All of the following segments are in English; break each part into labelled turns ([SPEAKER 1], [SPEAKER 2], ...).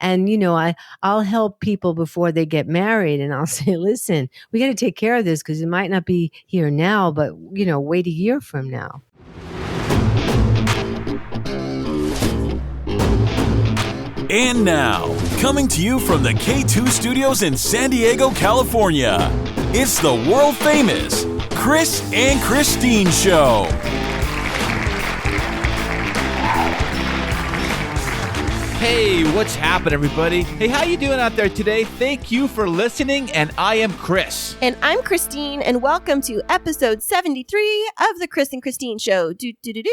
[SPEAKER 1] And, I'll help people before they get married, and I'll say, listen, we got to take care of this because it might not be here now, but, wait a year from now.
[SPEAKER 2] And now, coming to you from the K2 Studios in San Diego, California, it's the world-famous Chris and Christine Show.
[SPEAKER 3] Hey, what's happening, everybody? Hey, how you doing out there today? Thank you for listening, and I am Chris.
[SPEAKER 4] And I'm Christine, and welcome to episode 73 of the Chris and Christine Show. Do-do-do-do.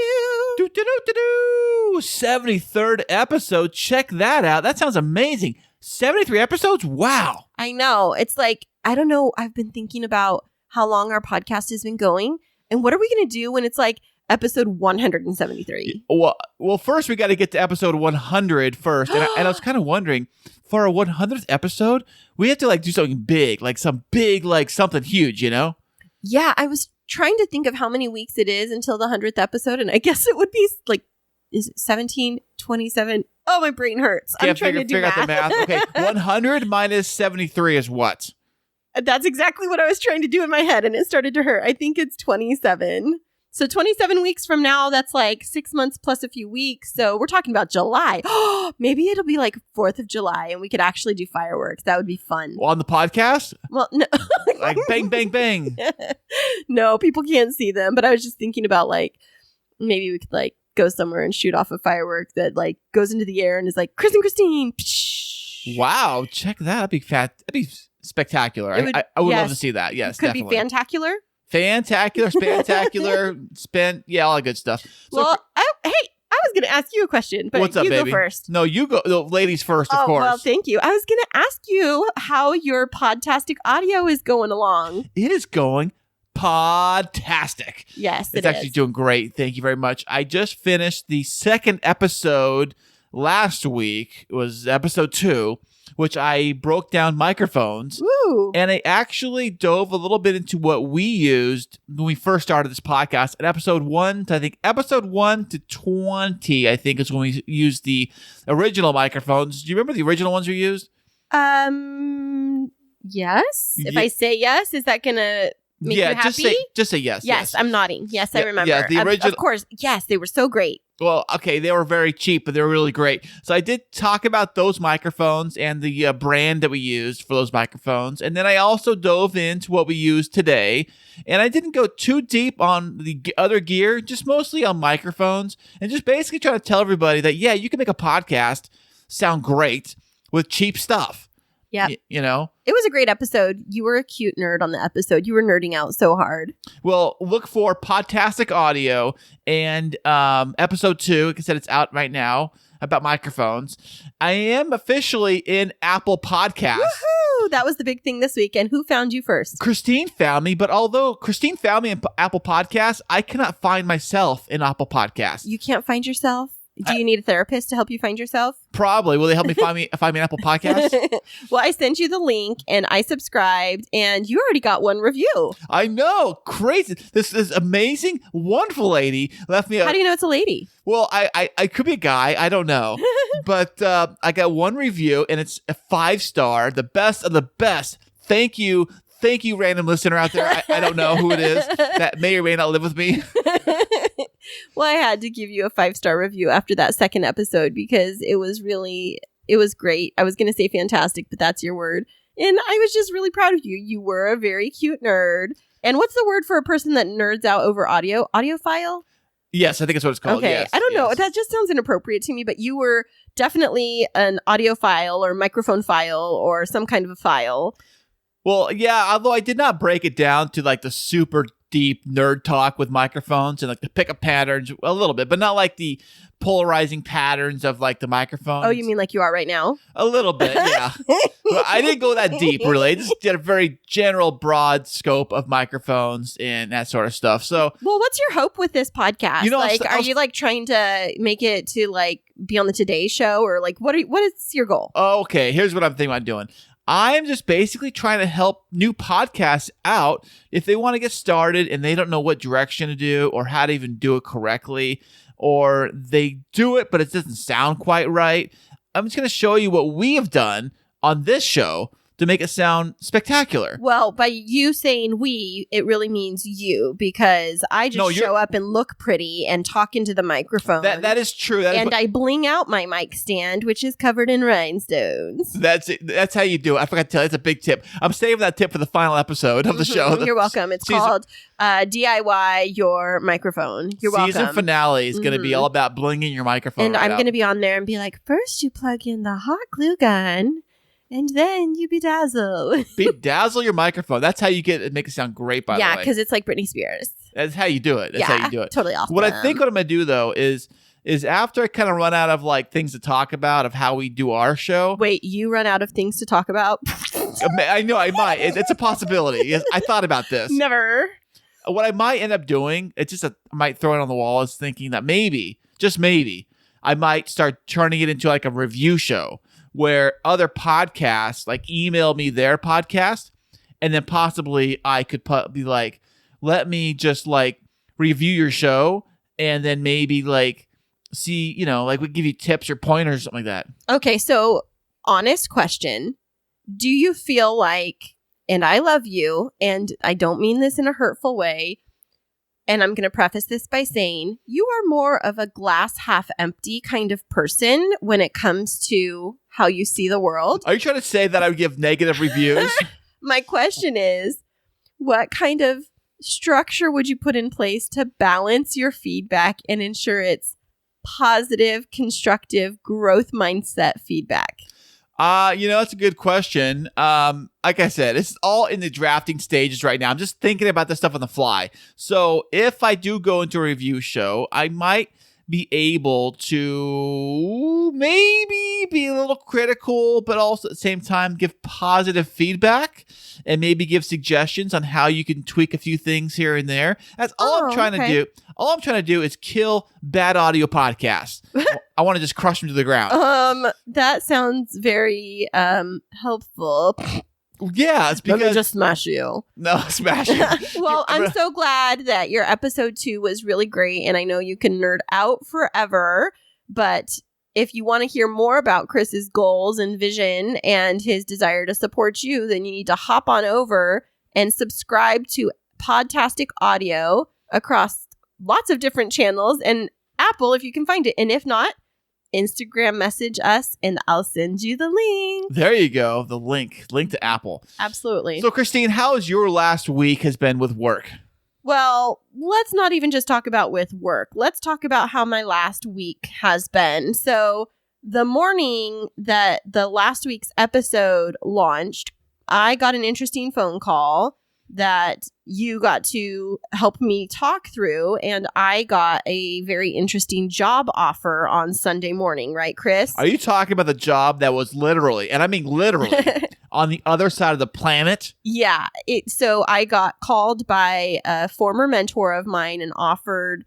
[SPEAKER 3] Do-do-do-do-do. 73rd episode. Check that out. That sounds amazing. 73 episodes? Wow.
[SPEAKER 4] I know. It's like, I don't know. I've been thinking about how long our podcast has been going, and what are we going to do when it's like episode 173?
[SPEAKER 3] Well, first we got to get to episode 100 first. And I was kind of wondering, for our 100th episode, we have to like do something big, like something huge,
[SPEAKER 4] Yeah, I was trying to think of how many weeks it is until the 100th episode, and I guess it would be like, is it 17, 27? Oh, my brain hurts. I'm trying to figure out the math.
[SPEAKER 3] Okay, 100 minus 73 is what?
[SPEAKER 4] That's exactly what I was trying to do in my head, and it started to hurt. I think it's 27. So 27 weeks from now, that's like 6 months plus a few weeks. So we're talking about July. Maybe it'll be like 4th of July and we could actually do fireworks. That would be fun.
[SPEAKER 3] Well, on the podcast?
[SPEAKER 4] Well, no.
[SPEAKER 3] Like bang, bang, bang.
[SPEAKER 4] No, people can't see them. But I was just thinking about like, maybe we could like go somewhere and shoot off a firework that like goes into the air and is like, Chris and Christine.
[SPEAKER 3] Wow. Check that. That'd be spectacular. I would love to see that. Yes,
[SPEAKER 4] could
[SPEAKER 3] definitely.
[SPEAKER 4] Be fantacular.
[SPEAKER 3] Fantacular, spantacular, all that good stuff.
[SPEAKER 4] So I was going to ask you a question, but
[SPEAKER 3] what's up,
[SPEAKER 4] you
[SPEAKER 3] baby?
[SPEAKER 4] Go first.
[SPEAKER 3] No, you go. No, ladies first, of course.
[SPEAKER 4] Well, thank you. I was going to ask you how your podtastic audio is going along.
[SPEAKER 3] It is going podtastic.
[SPEAKER 4] Yes,
[SPEAKER 3] it's actually doing great. Thank you very much. I just finished the second episode last week. It was episode 2. Which I broke down microphones.
[SPEAKER 4] Woo.
[SPEAKER 3] And I actually dove a little bit into what we used when we first started this podcast. At episode 1 to 20, I think, is when we used the original microphones. Do you remember the original ones we used?
[SPEAKER 4] Yes. If I say yes, is that going to make you happy?
[SPEAKER 3] Just say yes.
[SPEAKER 4] Yes, I'm nodding. Yes, I remember.
[SPEAKER 3] Yeah, the original.
[SPEAKER 4] Of course. Yes, they were so great.
[SPEAKER 3] Well, okay, they were very cheap, but they were really great. So I did talk about those microphones and the brand that we used for those microphones. And then I also dove into what we use today. And I didn't go too deep on the other gear, just mostly on microphones. And just basically trying to tell everybody that, yeah, you can make a podcast sound great with cheap stuff.
[SPEAKER 4] Yeah.
[SPEAKER 3] It was
[SPEAKER 4] a great episode. You were a cute nerd on the episode. You were nerding out so hard.
[SPEAKER 3] Well, look for Podtastic Audio and episode 2. Like I said, it's out right now about microphones. I am officially in Apple Podcasts.
[SPEAKER 4] Woohoo! That was the big thing this week. And who found you first?
[SPEAKER 3] Christine found me, but although Christine found me in Apple Podcasts, I cannot find myself in Apple Podcasts.
[SPEAKER 4] You can't find yourself? Do you need a therapist to help you find yourself?
[SPEAKER 3] Probably. Will they help me find me an Apple Podcast?
[SPEAKER 4] Well, I sent you the link and I subscribed and you already got 1 review.
[SPEAKER 3] I know. Crazy. This amazing, wonderful lady left me
[SPEAKER 4] How do you know it's a lady?
[SPEAKER 3] Well, I could be a guy. I don't know. But I got 1 review and it's a 5-star, the best of the best. Thank you. Thank you, random listener out there. I don't know who it is that may or may not live with me.
[SPEAKER 4] Well, I had to give you a 5-star review after that second episode because it was great. I was going to say fantastic, but that's your word. And I was just really proud of you. You were a very cute nerd. And what's the word for a person that nerds out over audio? Audiophile?
[SPEAKER 3] Yes, I think that's what it's called.
[SPEAKER 4] Okay.
[SPEAKER 3] Yes,
[SPEAKER 4] I don't know. That just sounds inappropriate to me, but you were definitely an audiophile or microphone file or some kind of a file.
[SPEAKER 3] Well, yeah, although I did not break it down to like the super deep nerd talk with microphones and like the pickup patterns a little bit, but not like the polarizing patterns of like the microphones.
[SPEAKER 4] Oh, you mean like you are right now?
[SPEAKER 3] A little bit, yeah. But I didn't go that deep, really. I just did a very general, broad scope of microphones and that sort of stuff. So,
[SPEAKER 4] well, what's your hope with this podcast? Are you like trying to make it to like be on the Today Show or like what is your goal?
[SPEAKER 3] Oh, okay, here's what I'm thinking about doing. I'm just basically trying to help new podcasts out if they want to get started and they don't know what direction to do or how to even do it correctly, or they do it, but it doesn't sound quite right. I'm just going to show you what we have done on this show to make it sound spectacular.
[SPEAKER 4] Well, by you saying we, it really means you, because I just show up and look pretty and talk into the microphone.
[SPEAKER 3] That is true.
[SPEAKER 4] I bling out my mic stand, which is covered in rhinestones.
[SPEAKER 3] That's it. That's how you do it. I forgot to tell you. It's a big tip. I'm saving that tip for the final episode of the show.
[SPEAKER 4] You're welcome. It's called DIY your microphone. You're welcome.
[SPEAKER 3] Season finale is going to be all about blinging your microphone.
[SPEAKER 4] And I'm going to be on there and be like, first you plug in the hot glue gun. And then you bedazzle.
[SPEAKER 3] Bedazzle your microphone. That's how you make it sound great, by the way.
[SPEAKER 4] Yeah, because it's like Britney Spears.
[SPEAKER 3] That's how you do it. That's how you do it.
[SPEAKER 4] Totally awesome.
[SPEAKER 3] What I'm going to do, though, is after I kind of run out of like things to talk about of how we do our show.
[SPEAKER 4] Wait, you run out of things to talk about?
[SPEAKER 3] I know I might. It's a possibility. Yes, I thought about this.
[SPEAKER 4] Never.
[SPEAKER 3] What I might end up doing, I might throw it on the wall, is thinking that maybe, just maybe, I might start turning it into like a review show, where other podcasts like email me their podcast, and then possibly I could be like, let me just like review your show, and then maybe like see, like we give you tips or pointers or something like that.
[SPEAKER 4] Okay, so honest question. Do you feel like, and I love you, and I don't mean this in a hurtful way, and I'm going to preface this by saying you are more of a glass half empty kind of person when it comes to how you see the world.
[SPEAKER 3] Are you trying to say that I would give negative reviews?
[SPEAKER 4] My question is, what kind of structure would you put in place to balance your feedback and ensure it's positive, constructive, growth mindset feedback?
[SPEAKER 3] That's a good question. Like I said, it's all in the drafting stages right now. I'm just thinking about this stuff on the fly. So if I do go into a review show, I might be able to maybe be a little critical, but also at the same time give positive feedback and maybe give suggestions on how you can tweak a few things here and there. That's all I'm trying to do. All I'm trying to do is kill bad audio podcasts. I want to just crush them to the ground.
[SPEAKER 4] That sounds very helpful.
[SPEAKER 3] Yeah, it's because...
[SPEAKER 4] Let me just smash you.
[SPEAKER 3] No, smash you.
[SPEAKER 4] Well, I'm so glad that your episode 2 was really great, and I know you can nerd out forever, but if you want to hear more about Chris's goals and vision and his desire to support you, then you need to hop on over and subscribe to Podtastic Audio across lots of different channels, and Apple if you can find it, and if not, Instagram message us and I'll send you the link.
[SPEAKER 3] There you go. The link to Apple.
[SPEAKER 4] Absolutely.
[SPEAKER 3] So Christine, how has your last week has been with work?
[SPEAKER 4] Well, let's not even just talk about with work. Let's talk about how my last week has been. So the morning that the last week's episode launched, I got an interesting phone call that you got to help me talk through, and I got a very interesting job offer on Sunday morning, right, Chris?
[SPEAKER 3] Are you talking about the job that was literally, and I mean literally, on the other side of the planet?
[SPEAKER 4] Yeah. So I got called by a former mentor of mine and offered,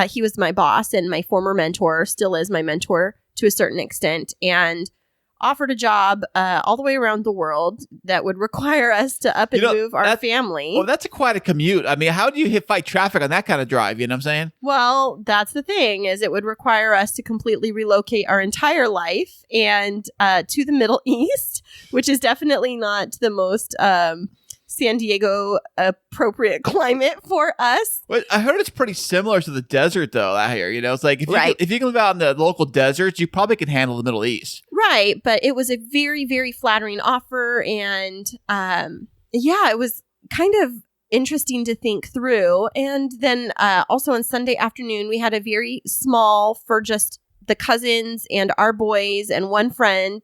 [SPEAKER 4] he was my boss and my former mentor, still is my mentor to a certain extent, and offered a job all the way around the world that would require us to up and move our family.
[SPEAKER 3] Well, that's quite a commute. I mean, how do you fight traffic on that kind of drive? You know what I'm saying?
[SPEAKER 4] Well, that's the thing, is it would require us to completely relocate our entire life and to the Middle East, which is definitely not the most San Diego appropriate climate for us.
[SPEAKER 3] Well, I heard it's pretty similar to the desert, though, out here. It's like if you can live out in the local deserts, you probably can handle the Middle East.
[SPEAKER 4] Right. But it was a very, very flattering offer. And it was kind of interesting to think through. And then also on Sunday afternoon, we had a very small, for just the cousins and our boys and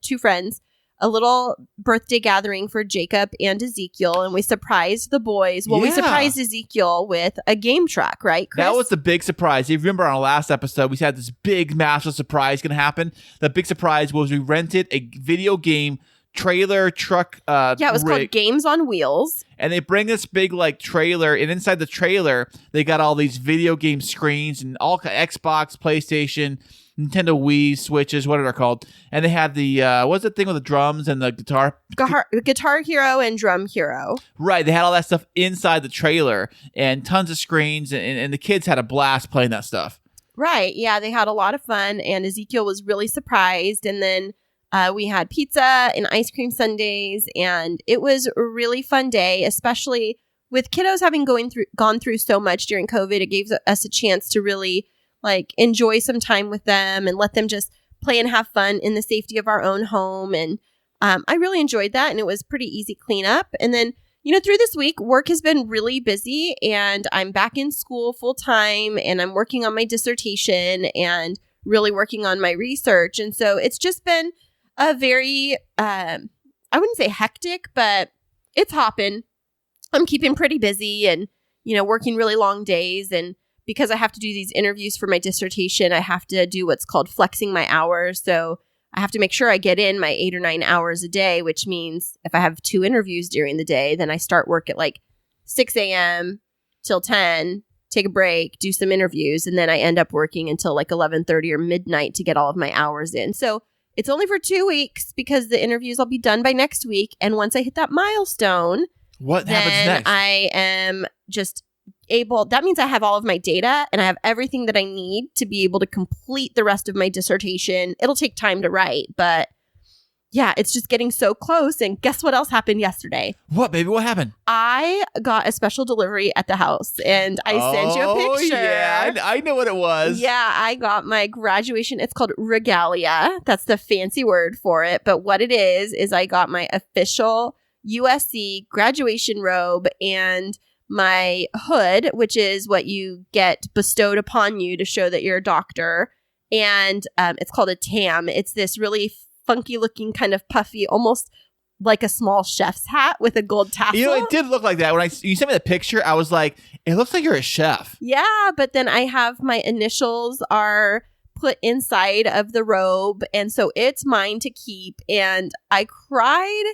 [SPEAKER 4] two friends, a little birthday gathering for Jacob and Ezekiel, and we surprised the boys. Well, we surprised Ezekiel with a game truck, right, Chris?
[SPEAKER 3] That was the big surprise. If you remember on our last episode, we had this big, massive surprise going to happen. The big surprise was we rented a video game trailer truck.
[SPEAKER 4] It was called Games on Wheels.
[SPEAKER 3] And they bring this big trailer, and inside the trailer, they got all these video game screens and all Xbox, PlayStation, Nintendo Wii, Switches, what are they called? And they had the, what's the thing with the drums and the guitar?
[SPEAKER 4] Guitar Hero and Drum Hero.
[SPEAKER 3] Right. They had all that stuff inside the trailer and tons of screens, and the kids had a blast playing that stuff.
[SPEAKER 4] Right. Yeah, they had a lot of fun, and Ezekiel was really surprised. And then We had pizza and ice cream sundaes, and it was a really fun day, especially with kiddos having gone through so much during COVID. It gave us a chance to really like enjoy some time with them and let them just play and have fun in the safety of our own home. And I really enjoyed that, and it was pretty easy cleanup. And then, through this week, work has been really busy, and I'm back in school full time, and I'm working on my dissertation and really working on my research. And so it's just been a very, I wouldn't say hectic, but it's hopping. I'm keeping pretty busy and, working really long days. And because I have to do these interviews for my dissertation, I have to do what's called flexing my hours. So I have to make sure I get in my 8 or 9 hours a day, which means if I have 2 interviews during the day, then I start work at like 6 a.m. till 10, take a break, do some interviews, and then I end up working until like 11:30 or midnight to get all of my hours in. So it's only for 2 weeks because the interviews will be done by next week. And once I hit that milestone,
[SPEAKER 3] what happens next?
[SPEAKER 4] I am just able, that means I have all of my data and I have everything that I need to be able to complete the rest of my dissertation. It'll take time to write, but yeah, it's just getting so close. And guess what else happened yesterday?
[SPEAKER 3] What, baby? What happened?
[SPEAKER 4] I got a special delivery at the house, and I sent you a picture.
[SPEAKER 3] Yeah, I know what it was.
[SPEAKER 4] Yeah, I got my graduation. It's called regalia. That's the fancy word for it. But what it is I got my official USC graduation robe and my hood, which is what you get bestowed upon you to show that you're a doctor. And it's called a tam. It's this really funky looking, kind of puffy, almost like a small chef's hat with a gold tassel.
[SPEAKER 3] It did look like that. When you sent me the picture, I was like, it looks like you're a chef.
[SPEAKER 4] Yeah, but then I have my initials are put inside of the robe, and so it's mine to keep. And I cried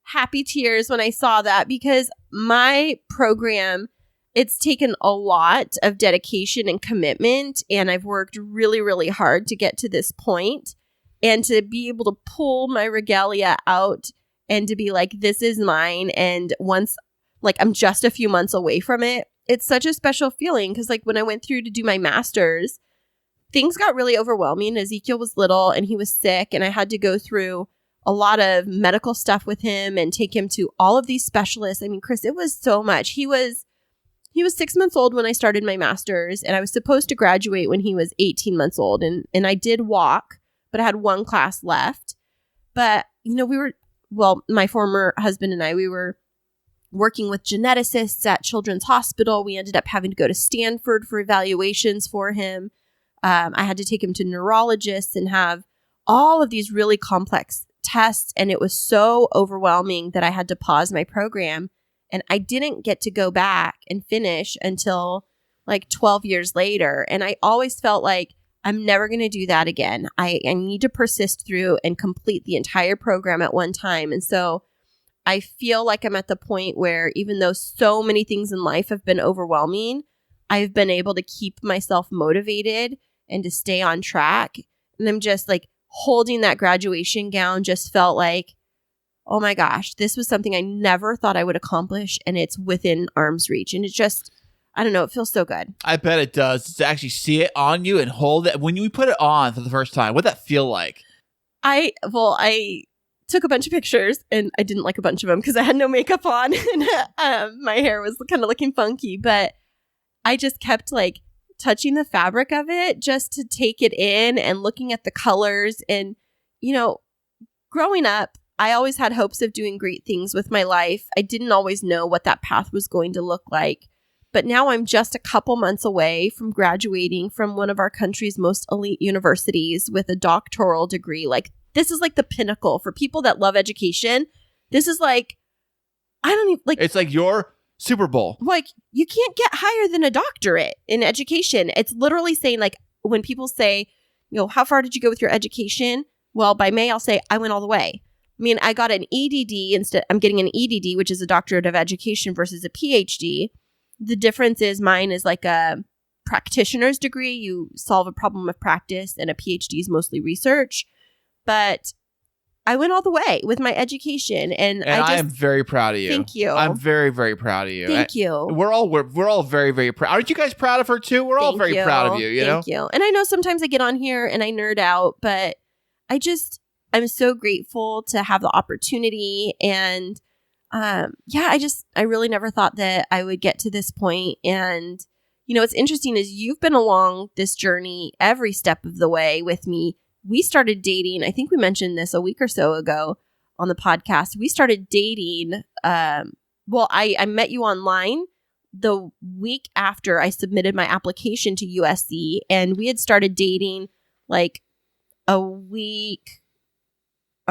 [SPEAKER 4] happy tears when I saw that, because my program, it's taken a lot of dedication and commitment, and I've worked really, really hard to get to this point. And to be able to pull my regalia out and to be like, this is mine. And once, like, I'm just a few months away from it, it's such a special feeling. Because, like, when I went through to do my master's, things got really overwhelming. Ezekiel was little and he was sick, and I had to go through a lot of medical stuff with him and take him to all of these specialists. I mean, Chris, it was so much. He was 6 months old when I started my master's, and I was supposed to graduate when he was 18 months old. And I did walk, but I had one class left. But, my former husband and I, we were working with geneticists at Children's Hospital. We ended up having to go to Stanford for evaluations for him. I had to take him to neurologists and have all of these really complex tests. And it was so overwhelming that I had to pause my program. And I didn't get to go back and finish until like 12 years later. And I always felt like, I'm never going to do that again. I need to persist through and complete the entire program at one time. And so I feel like I'm at the point where, even though so many things in life have been overwhelming, I've been able to keep myself motivated and to stay on track. And I'm just like holding that graduation gown just felt like, oh my gosh, this was something I never thought I would accomplish. And it's within arm's reach. And it just, I don't know. It feels so good.
[SPEAKER 3] I bet it does. To actually see it on you and hold it. When you put it on for the first time, what'd that feel like?
[SPEAKER 4] I took a bunch of pictures, and I didn't like a bunch of them because I had no makeup on and my hair was kind of looking funky. But I just kept like touching the fabric of it just to take it in and looking at the colors. And, growing up, I always had hopes of doing great things with my life. I didn't always know what that path was going to look like. But now I'm just a couple months away from graduating from one of our country's most elite universities with a doctoral degree. Like, this is like the pinnacle for people that love education. This is like, I don't even like.
[SPEAKER 3] It's like your Super Bowl.
[SPEAKER 4] Like, you can't get higher than a doctorate in education. It's literally saying, like, when people say, how far did you go with your education? Well, by May, I'll say I went all the way. I mean, I got an EDD instead. I'm getting an EDD, which is a doctorate of education, versus a PhD. The difference is mine is like a practitioner's degree. You solve a problem of practice, and a PhD is mostly research. But I went all the way with my education, and I
[SPEAKER 3] am very proud of you.
[SPEAKER 4] Thank you.
[SPEAKER 3] I'm very, very proud of you.
[SPEAKER 4] Thank you.
[SPEAKER 3] We're all very, very proud. Aren't you guys proud of her too? We're all very proud of you.
[SPEAKER 4] Thank you. And I know sometimes I get on here and I nerd out, but I'm so grateful to have the opportunity. And I really never thought that I would get to this point. And, what's interesting is you've been along this journey every step of the way with me. We started dating, I think we mentioned this a week or so ago on the podcast. We started dating. I met you online the week after I submitted my application to USC, and we had started dating like a week,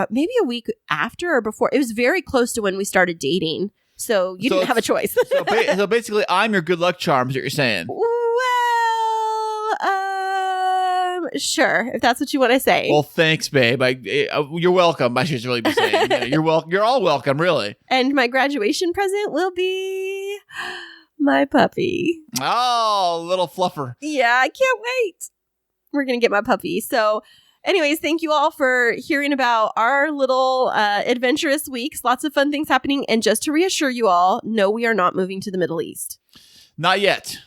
[SPEAKER 4] maybe a week after or before. It was very close to when we started dating. So you didn't have a choice.
[SPEAKER 3] So basically, I'm your good luck charm, is what you're saying.
[SPEAKER 4] Well, sure, if that's what you want to say.
[SPEAKER 3] Well, thanks, babe. You're welcome. I should really be saying. Yeah, you're all welcome, really.
[SPEAKER 4] And my graduation present will be my puppy.
[SPEAKER 3] Oh, little fluffer.
[SPEAKER 4] Yeah, I can't wait. We're going to get my puppy. So anyways, thank you all for hearing about our little adventurous weeks. Lots of fun things happening. And just to reassure you all, no, we are not moving to the Middle East.
[SPEAKER 3] Not yet.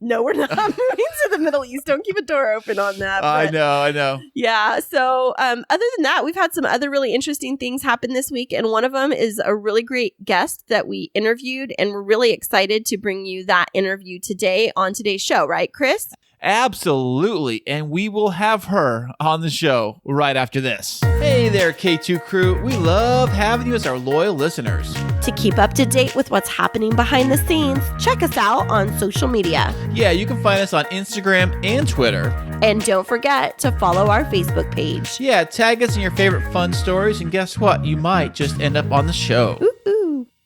[SPEAKER 4] No, we're not moving to the Middle East. Don't keep a door open on that.
[SPEAKER 3] I know.
[SPEAKER 4] Yeah. So other than that, we've had some other really interesting things happen this week. And one of them is a really great guest that we interviewed. And we're really excited to bring you that interview today on today's show. Right, Chris?
[SPEAKER 3] Absolutely. And we will have her on the show right after this. Hey there, K2 crew. We love having you as our loyal listeners.
[SPEAKER 4] To keep up to date with what's happening behind the scenes, check us out on social media.
[SPEAKER 3] Yeah, you can find us on Instagram and Twitter.
[SPEAKER 4] And don't forget to follow our Facebook page.
[SPEAKER 3] Yeah, tag us in your favorite fun stories, and guess what? You might just end up on the show.
[SPEAKER 4] Ooh.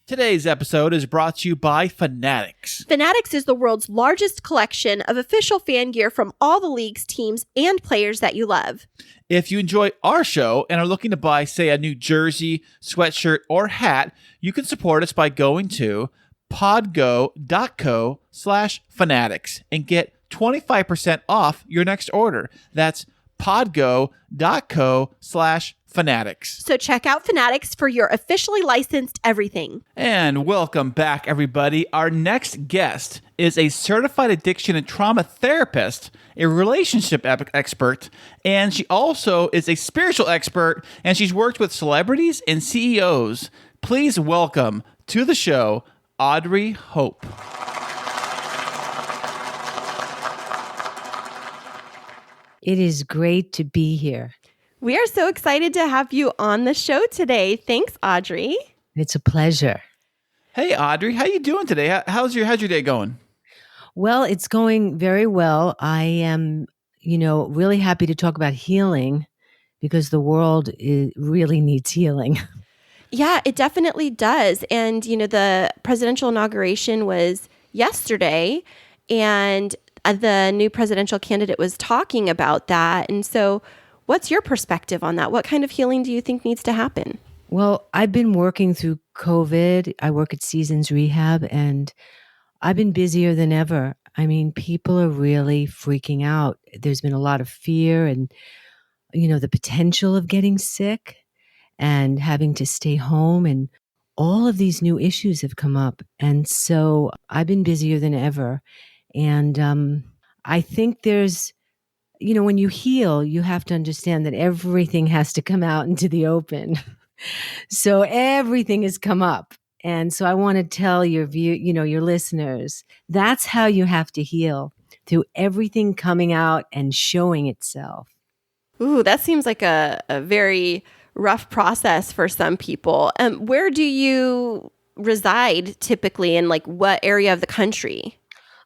[SPEAKER 3] Today's episode is brought to you by Fanatics.
[SPEAKER 4] Fanatics is the world's largest collection of official fan gear from all the leagues, teams, and players that you love.
[SPEAKER 3] If you enjoy our show and are looking to buy, say, a new jersey, sweatshirt, or hat, you can support us by going to podgo.co/fanatics and get 25% off your next order. That's podgo.co/fanatics.
[SPEAKER 4] So check out Fanatics for your officially licensed everything.
[SPEAKER 3] And welcome back, everybody. Our next guest is a certified addiction and trauma therapist, a relationship expert, and she also is a spiritual expert, and she's worked with celebrities and CEOs. Please welcome to the show, Audrey Hope.
[SPEAKER 1] It is great to be here.
[SPEAKER 4] We are so excited to have you on the show today. Thanks, Audrey.
[SPEAKER 1] It's a pleasure.
[SPEAKER 3] Hey, Audrey, how you doing today? How's your day going?
[SPEAKER 1] Well, it's going very well. I am, really happy to talk about healing because the world really needs healing.
[SPEAKER 4] Yeah, it definitely does. And, the presidential inauguration was yesterday, and the new presidential candidate was talking about that. And so what's your perspective on that? What kind of healing do you think needs to happen?
[SPEAKER 1] Well, I've been working through COVID. I work at Seasons Rehab, and I've been busier than ever. I mean, people are really freaking out. There's been a lot of fear and, the potential of getting sick and having to stay home. And all of these new issues have come up. And so I've been busier than ever. And I think there's, when you heal, you have to understand that everything has to come out into the open. So everything has come up. And so I want to tell your your listeners, that's how you have to heal, through everything coming out and showing itself.
[SPEAKER 4] Ooh, that seems like a very rough process for some people. Where do you reside typically, in what area of the country?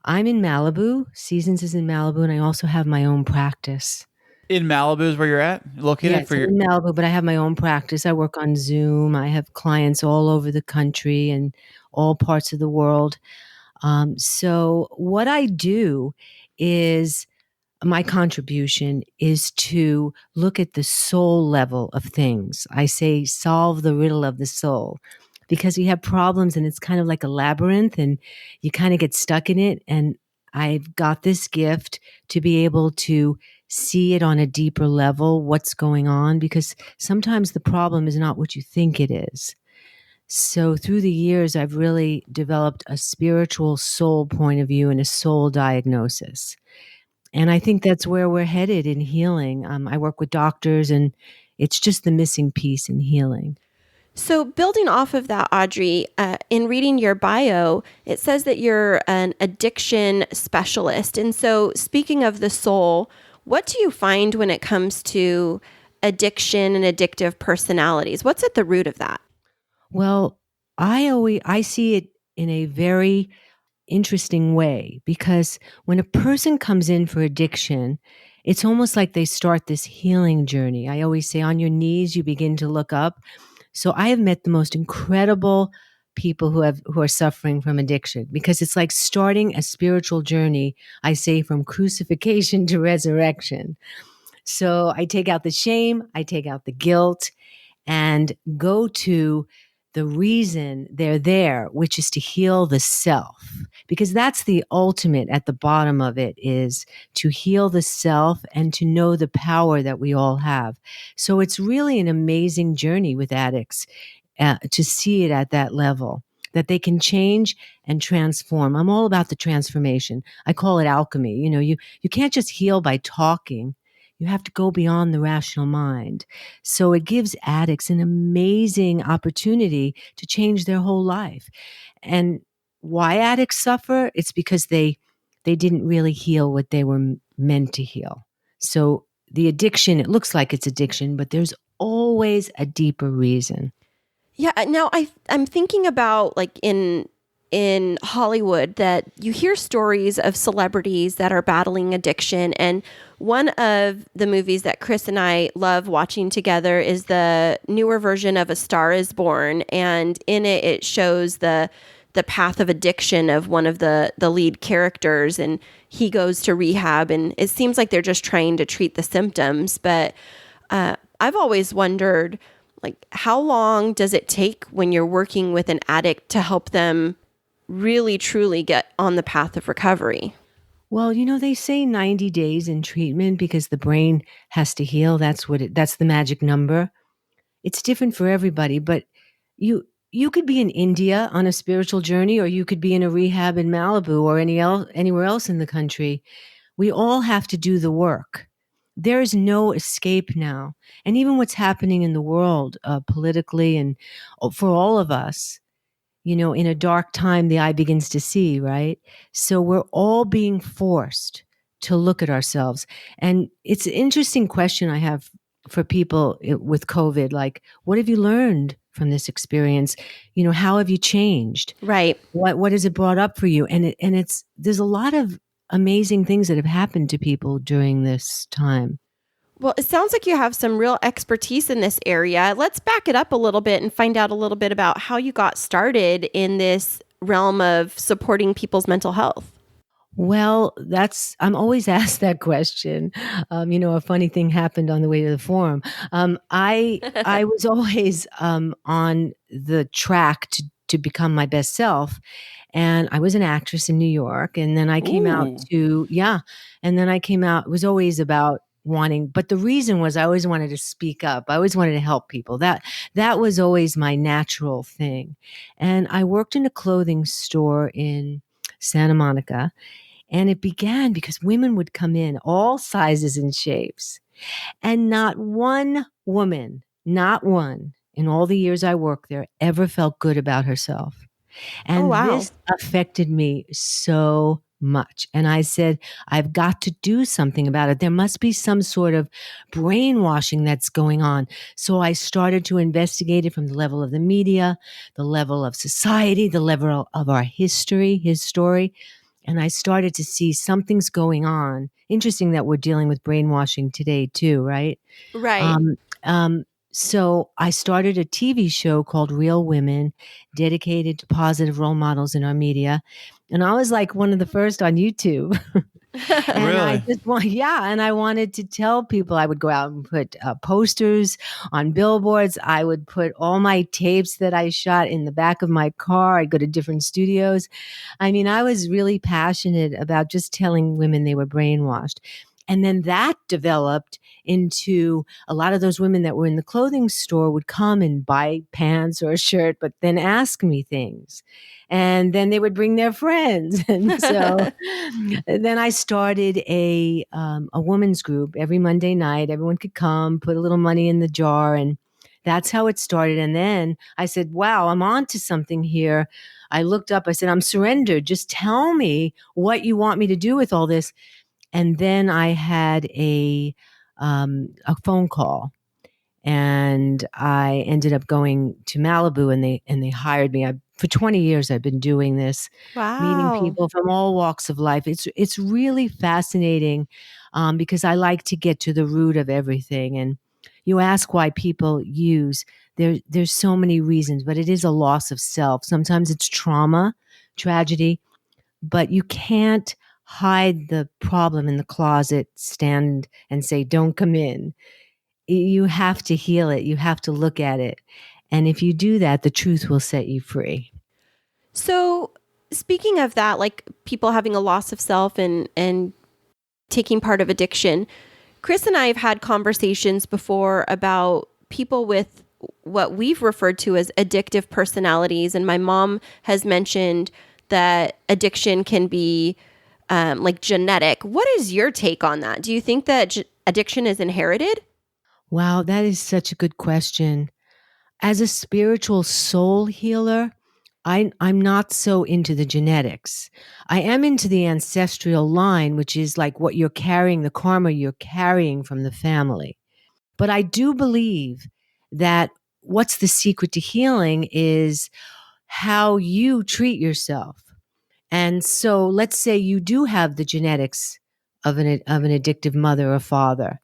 [SPEAKER 1] I'm in Malibu. Seasons is in Malibu, and I also have my own practice.
[SPEAKER 3] In Malibu is where you're at? Located
[SPEAKER 1] Yes, in Malibu, but I have my own practice. I work on Zoom. I have clients all over the country and all parts of the world. So what I do is, my contribution is to look at the soul level of things. I say solve the riddle of the soul. Because we have problems and it's kind of like a labyrinth and you kind of get stuck in it. And I've got this gift to be able to see it on a deeper level, what's going on, because sometimes the problem is not what you think it is. So through the years, I've really developed a spiritual soul point of view and a soul diagnosis. And I think that's where we're headed in healing. I work with doctors and It's just the missing piece in healing.
[SPEAKER 4] So, building off of that, Audrey, in reading your bio, it says that you're an addiction specialist. And so, speaking of the soul, what do you find when it comes to addiction and addictive personalities? What's at the root of that?
[SPEAKER 1] Well, I see it in a very interesting way, because when a person comes in for addiction, it's almost like they start this healing journey. I always say, on your knees, you begin to look up. So I have met the most incredible people who are suffering from addiction, because it's like starting a spiritual journey. I say, from crucifixion to resurrection. So I take out the shame, I take out the guilt, and go to the reason they're there, which is to heal the self. Because that's the ultimate at the bottom of it, is to heal the self and to know the power that we all have. So it's really an amazing journey with addicts, to see it at that level, that they can change and transform. I'm all about the transformation. I call it alchemy. You can't just heal by talking. You have to go beyond the rational mind. So it gives addicts an amazing opportunity to change their whole life. And why addicts suffer? It's because they didn't really heal what they were meant to heal. So the addiction, it looks like it's addiction, but there's always a deeper reason.
[SPEAKER 4] Yeah, now I'm thinking about, like, in Hollywood, that you hear stories of celebrities that are battling addiction, and one of the movies that Chris and I love watching together is the newer version of A Star Is Born, and in it shows the path of addiction of one of the lead characters, and he goes to rehab, and it seems like they're just trying to treat the symptoms, but I've always wondered, like, how long does it take when you're working with an addict to help them really truly get on the path of recovery?
[SPEAKER 1] Well, they say 90 days in treatment because the brain has to heal. That's the magic number. It's different for everybody, but you could be in India on a spiritual journey, or you could be in a rehab in Malibu or anywhere else in the country. We all have to do the work. There is no escape now. And even what's happening in the world, politically, and for all of us, in a dark time, the eye begins to see, right? So we're all being forced to look at ourselves. And it's an interesting question I have for people with COVID, like, what have you learned from this experience? How have you changed?
[SPEAKER 4] Right.
[SPEAKER 1] What has it brought up for you? And there's a lot of amazing things that have happened to people during this time.
[SPEAKER 4] Well, it sounds like you have some real expertise in this area. Let's back it up a little bit and find out a little bit about how you got started in this realm of supporting people's mental health.
[SPEAKER 1] Well, I'm always asked that question. A funny thing happened on the way to the forum. I was always on the track to become my best self. And I was an actress in New York. And then I came out it was always about wanting, but the reason was I always wanted to speak up. I always wanted to help people. That was always my natural thing. And I worked in a clothing store in Santa Monica. And it began because women would come in all sizes and shapes. And not one woman, not one, in all the years I worked there, ever felt good about herself. And this affected me so much. And I said, I've got to do something about it. There must be some sort of brainwashing that's going on. So I started to investigate it from the level of the media, the level of society, the level of our history, his story. And I started to see something's going on. Interesting that we're dealing with brainwashing today too, right?
[SPEAKER 4] Right.
[SPEAKER 1] So I started a TV show called Real Women, dedicated to positive role models in our media. And I was like one of the first on YouTube. And
[SPEAKER 3] Really?
[SPEAKER 1] and I wanted to tell people. I would go out and put posters on billboards. I would put all my tapes that I shot in the back of my car. I'd go to different studios. I mean, I was really passionate about just telling women they were brainwashed. And then that developed into a lot of those women that were in the clothing store would come and buy pants or a shirt, but then ask me things. And then they would bring their friends. And so then I started a women's group every Monday night. Everyone could come, put a little money in the jar, and that's how it started. And then I said, wow, I'm on to something here. I looked up, I said, I'm surrendered. Just tell me what you want me to do with all this. And then I had a phone call, and I ended up going to Malibu, and they hired me. For 20 years, I've been doing this, meeting
[SPEAKER 4] Wow.
[SPEAKER 1] people from all walks of life. It's really fascinating because I like to get to the root of everything. And you ask why people use. There's so many reasons, but it is a loss of self. Sometimes it's trauma, tragedy, but you can't hide the problem in the closet, stand and say, don't come in. You have to heal it. You have to look at it. And if you do that, the truth will set you free.
[SPEAKER 4] So speaking of that, like people having a loss of self and taking part of addiction, Chris and I have had conversations before about people with what we've referred to as addictive personalities. And my mom has mentioned that addiction can be like genetic. What is your take on that? Do you think that addiction is inherited?
[SPEAKER 1] Wow, that is such a good question. As a spiritual soul healer, I'm not so into the genetics. I am into the ancestral line, which is like what you're carrying, the karma you're carrying from the family. But I do believe that what's the secret to healing is how you treat yourself. And so let's say you do have the genetics of an addictive mother or father.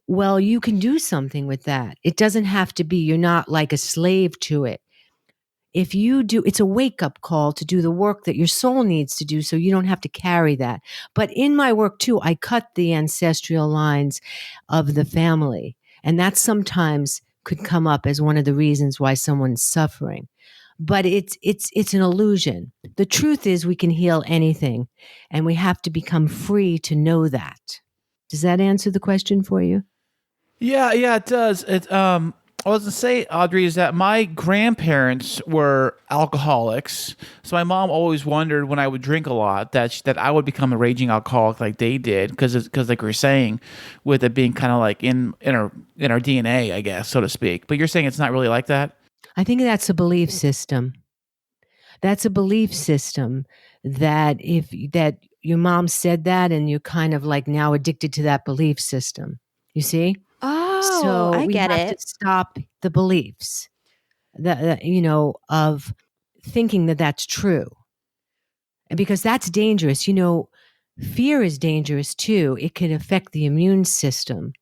[SPEAKER 1] Well, you can do something with that. It doesn't have to be, you're not like a slave to it. If you do, it's a wake up call to do the work that your soul needs to do so you don't have to carry that. But in my work too, I cut the ancestral lines of the family. And that sometimes could come up as one of the reasons why someone's suffering. But it's an illusion. The truth is we can heal anything, and we have to become free to know that. Does that answer the question for you?
[SPEAKER 3] Yeah, it does. I was gonna say, Audrey, is that my grandparents were alcoholics, so my mom always wondered when I would drink a lot that I would become a raging alcoholic like they did, because like we were saying, with it being kind of like in our DNA, I guess, so to speak. But you're saying it's not really like that.
[SPEAKER 1] I think that's a belief system. That's a belief system that that your mom said that and you're kind of like now addicted to that belief system. You see?
[SPEAKER 4] Oh,
[SPEAKER 1] So
[SPEAKER 4] I
[SPEAKER 1] we
[SPEAKER 4] get
[SPEAKER 1] have
[SPEAKER 4] it.
[SPEAKER 1] to stop the beliefs that of thinking that that's true. And because that's dangerous. Fear is dangerous too. It can affect the immune system.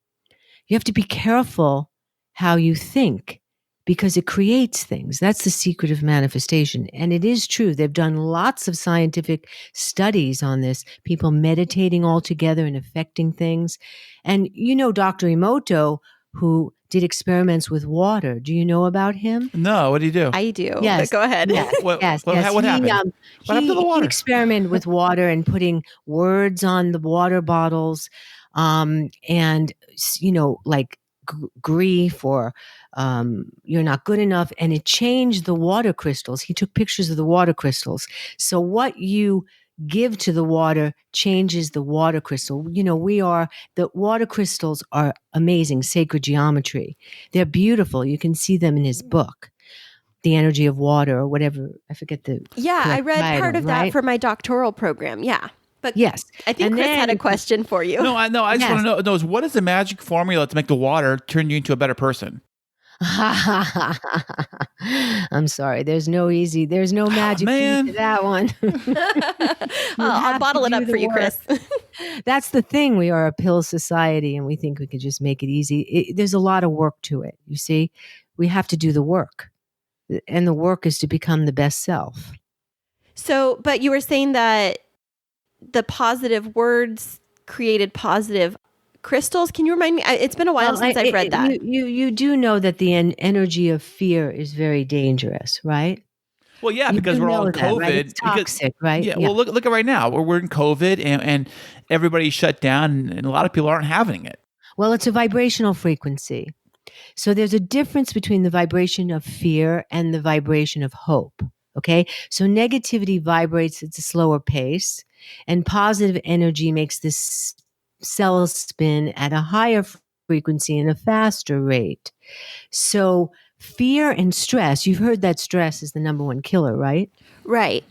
[SPEAKER 1] You have to be careful how you think, because it creates things. That's the secret of manifestation. And it is true. They've done lots of scientific studies on this, people meditating all together and affecting things. And Dr. Emoto, who did experiments with water. Do you know about him?
[SPEAKER 3] No, what do you do?
[SPEAKER 4] I do,
[SPEAKER 1] Yes.
[SPEAKER 4] but go ahead.
[SPEAKER 1] Yes.
[SPEAKER 3] What
[SPEAKER 1] Yes.
[SPEAKER 3] what happened? What happened to the
[SPEAKER 1] He
[SPEAKER 3] water?
[SPEAKER 1] experimented with water and putting words on the water bottles, and like grief or you're not good enough, and it changed the water crystals. He took pictures of the water crystals. So what you give to the water changes the water crystal. The water crystals are amazing, sacred geometry. They're beautiful. You can see them in his book, The Energy of Water, or whatever. I forget the
[SPEAKER 4] Yeah, I
[SPEAKER 1] correct
[SPEAKER 4] read part
[SPEAKER 1] title,
[SPEAKER 4] of that
[SPEAKER 1] right?
[SPEAKER 4] for my doctoral program. Yeah. But
[SPEAKER 1] Yes.
[SPEAKER 4] I think
[SPEAKER 1] And
[SPEAKER 4] Chris had a
[SPEAKER 1] then-
[SPEAKER 4] question for you.
[SPEAKER 3] No, I just
[SPEAKER 1] Yes.
[SPEAKER 3] want to know is what is the magic formula to make the water turn you into a better person?
[SPEAKER 1] I'm sorry. There's no magic key
[SPEAKER 3] man.
[SPEAKER 1] to that one.
[SPEAKER 4] I'll
[SPEAKER 1] have to
[SPEAKER 4] bottle it
[SPEAKER 1] do
[SPEAKER 4] up
[SPEAKER 1] the
[SPEAKER 4] for you, Chris.
[SPEAKER 1] That's the thing. We are a pill society and we think we can just make it easy. There's a lot of work to it. You see, we have to do the work. And the work is to become the best self.
[SPEAKER 4] So, but you were saying that the positive words created positive crystals. Can you remind me? It's been a while since I've read that.
[SPEAKER 1] You do know that the energy of fear is very dangerous, right?
[SPEAKER 3] Well, yeah,
[SPEAKER 1] You
[SPEAKER 3] because
[SPEAKER 1] do
[SPEAKER 3] we're all
[SPEAKER 1] know
[SPEAKER 3] in
[SPEAKER 1] that, right? It's
[SPEAKER 3] COVID. Because
[SPEAKER 1] toxic, right?
[SPEAKER 3] yeah,
[SPEAKER 1] Yeah.
[SPEAKER 3] well, look at right now. We're in COVID, and everybody's shut down, and a lot of people aren't having it.
[SPEAKER 1] Well, it's a vibrational frequency. So there's a difference between the vibration of fear and the vibration of hope. Okay. So negativity vibrates at a slower pace, and positive energy makes this cell spin at a higher frequency and a faster rate. So fear and stress, you've heard that stress is the number one killer, right?
[SPEAKER 4] Right.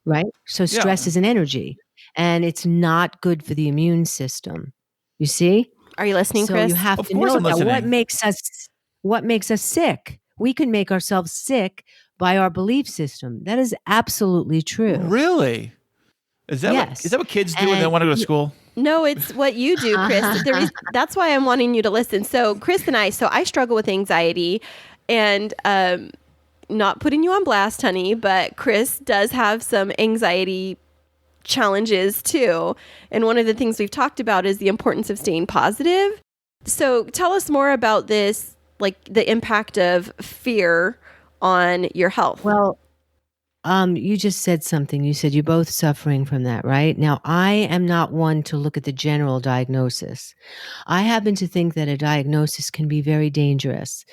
[SPEAKER 1] Right. So
[SPEAKER 3] Yeah,
[SPEAKER 1] stress is an energy and it's not good for the immune system. You see?
[SPEAKER 4] Are you listening,
[SPEAKER 1] So you
[SPEAKER 4] Chris?
[SPEAKER 1] have
[SPEAKER 3] of
[SPEAKER 1] to
[SPEAKER 3] course
[SPEAKER 1] know
[SPEAKER 3] I'm
[SPEAKER 1] that
[SPEAKER 3] listening.
[SPEAKER 1] what makes us sick. We can make ourselves sick by our belief system. That is absolutely true.
[SPEAKER 3] Really? Is
[SPEAKER 1] Yes.
[SPEAKER 3] that what kids do when they
[SPEAKER 1] And
[SPEAKER 3] want to go to school?
[SPEAKER 4] No, it's what you do, Chris. That's why I'm wanting you to listen. So, Chris and so I struggle with anxiety, and not putting you on blast, honey, but Chris does have some anxiety challenges too. And one of the things we've talked about is the importance of staying positive. So, tell us more about this, like the impact of fear on your health.
[SPEAKER 1] well, you just said something. You said you're both suffering from that, right? Now, I am not one to look at the general diagnosis. I happen to think that a diagnosis can be very dangerous.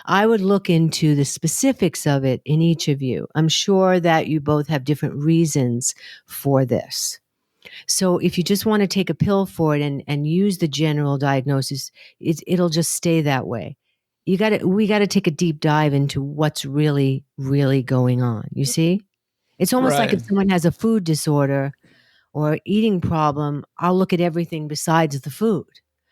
[SPEAKER 1] I would look into the specifics of it in each of you. I'm sure that you both have different reasons for this. So if you just want to take a pill for it and use the general diagnosis, it'll just stay that way. We got to take a deep dive into what's really, really going on. You see? It's almost like if
[SPEAKER 3] Right.
[SPEAKER 1] someone has a food disorder or eating problem, I'll look at everything besides the food.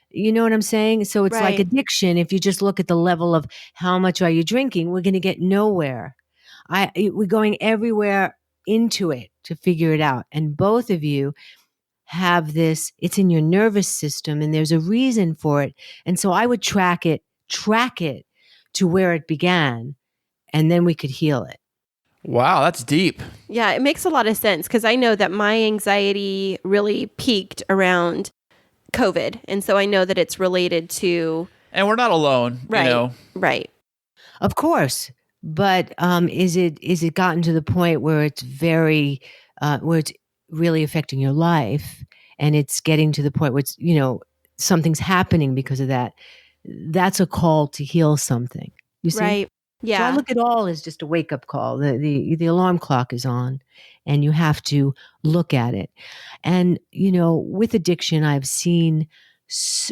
[SPEAKER 1] You know what I'm saying? So it's like
[SPEAKER 4] Right.
[SPEAKER 1] addiction. If you just look at the level of how much are you drinking, we're going to get nowhere. We're going everywhere into it to figure it out. And both of you have this, it's in your nervous system and there's a reason for it. And so I would track it to where it began, and then we could heal it.
[SPEAKER 3] Wow, that's deep.
[SPEAKER 4] Yeah, it makes a lot of sense because I know that my anxiety really peaked around COVID. And so I know that it's related to,
[SPEAKER 3] And we're not alone,
[SPEAKER 4] right,
[SPEAKER 3] you know.
[SPEAKER 4] right.
[SPEAKER 1] Of course. But is it gotten to the point where it's where it's really affecting your life, and it's getting to the point where it's, something's happening because of that? That's a call to heal something. You see?
[SPEAKER 4] Right.
[SPEAKER 1] So I
[SPEAKER 4] Yeah.
[SPEAKER 1] look at all as just a wake up call. The alarm clock is on, and you have to look at it. And with addiction, I've seen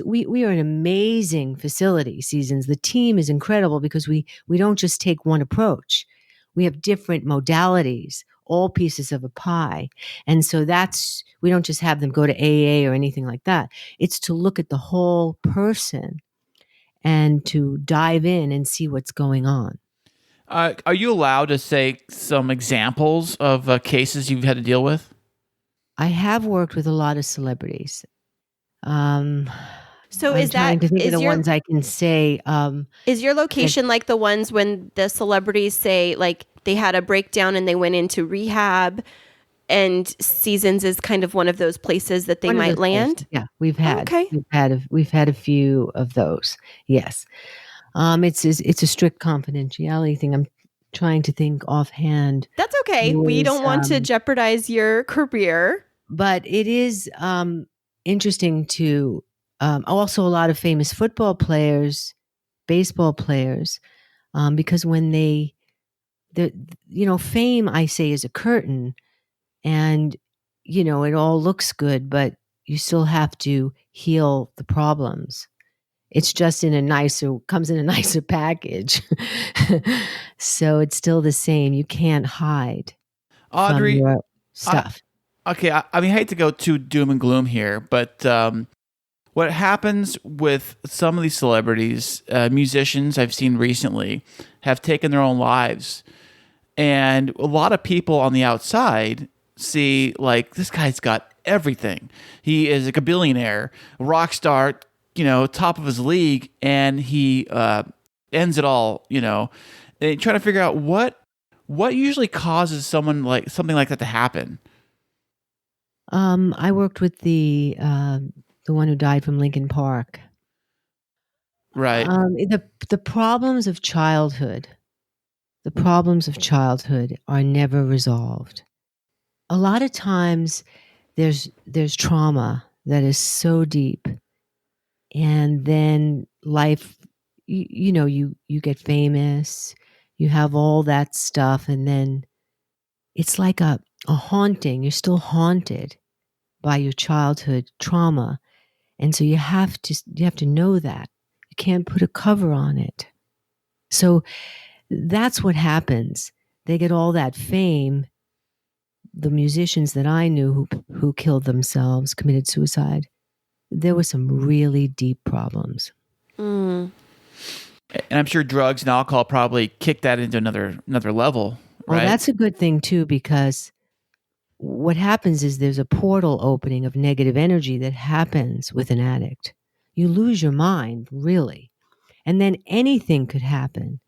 [SPEAKER 1] we are an amazing facility. Seasons. The team is incredible because we don't just take one approach. We have different modalities, all pieces of a pie, and so we don't just have them go to AA or anything like that. It's to look at the whole person and to dive in and see what's going on.
[SPEAKER 3] Are you allowed to say some examples of cases you've had to deal with?
[SPEAKER 1] I have worked with a lot of celebrities. Um,
[SPEAKER 4] So
[SPEAKER 1] I'm trying to think of the ones I can say.
[SPEAKER 4] is your
[SPEAKER 1] that
[SPEAKER 4] location like the ones when the celebrities say like they had a breakdown and they went into rehab, and Seasons is kind of one of those places that they
[SPEAKER 1] one of
[SPEAKER 4] might
[SPEAKER 1] those
[SPEAKER 4] land?
[SPEAKER 1] places. Yeah,
[SPEAKER 4] Oh, okay.
[SPEAKER 1] we've had a few of those. Yes, it's a strict confidentiality thing. I'm trying to think offhand.
[SPEAKER 4] That's okay. We
[SPEAKER 1] Was,
[SPEAKER 4] don't want to jeopardize your career.
[SPEAKER 1] but it is interesting to also a lot of famous football players, baseball players, because when fame, I say, is a curtain, and it all looks good, but you still have to heal the problems. It's just comes in a nicer package. So it's still the same. You can't hide from
[SPEAKER 3] Audrey,
[SPEAKER 1] your
[SPEAKER 3] I,
[SPEAKER 1] stuff.
[SPEAKER 3] okay, I mean, I hate to go too doom and gloom here, but what happens with some of these celebrities, musicians I've seen recently, have taken their own lives. And a lot of people on the outside see, like, this guy's got everything. He is like a billionaire, rock star, top of his league, and he ends it all, and trying to figure out what usually causes something like that to happen.
[SPEAKER 1] I worked with the one who died from Lincoln Park.
[SPEAKER 3] Right.
[SPEAKER 1] The problems of childhood the problems of childhood are never resolved. A lot of times there's trauma that is so deep, and then life, you get famous, you have all that stuff, and then it's like a haunting. You're still haunted by your childhood trauma. And so you have to know that. You can't put a cover on it. So that's what happens. They get all that fame. The musicians that I knew who killed themselves, committed suicide, there were some really deep problems.
[SPEAKER 4] Mm.
[SPEAKER 3] And I'm sure drugs and alcohol probably kick that into another level,
[SPEAKER 1] Well,
[SPEAKER 3] right?
[SPEAKER 1] that's a good thing too, because what happens is there's a portal opening of negative energy that happens with an addict. You lose your mind, really. And then anything could happen.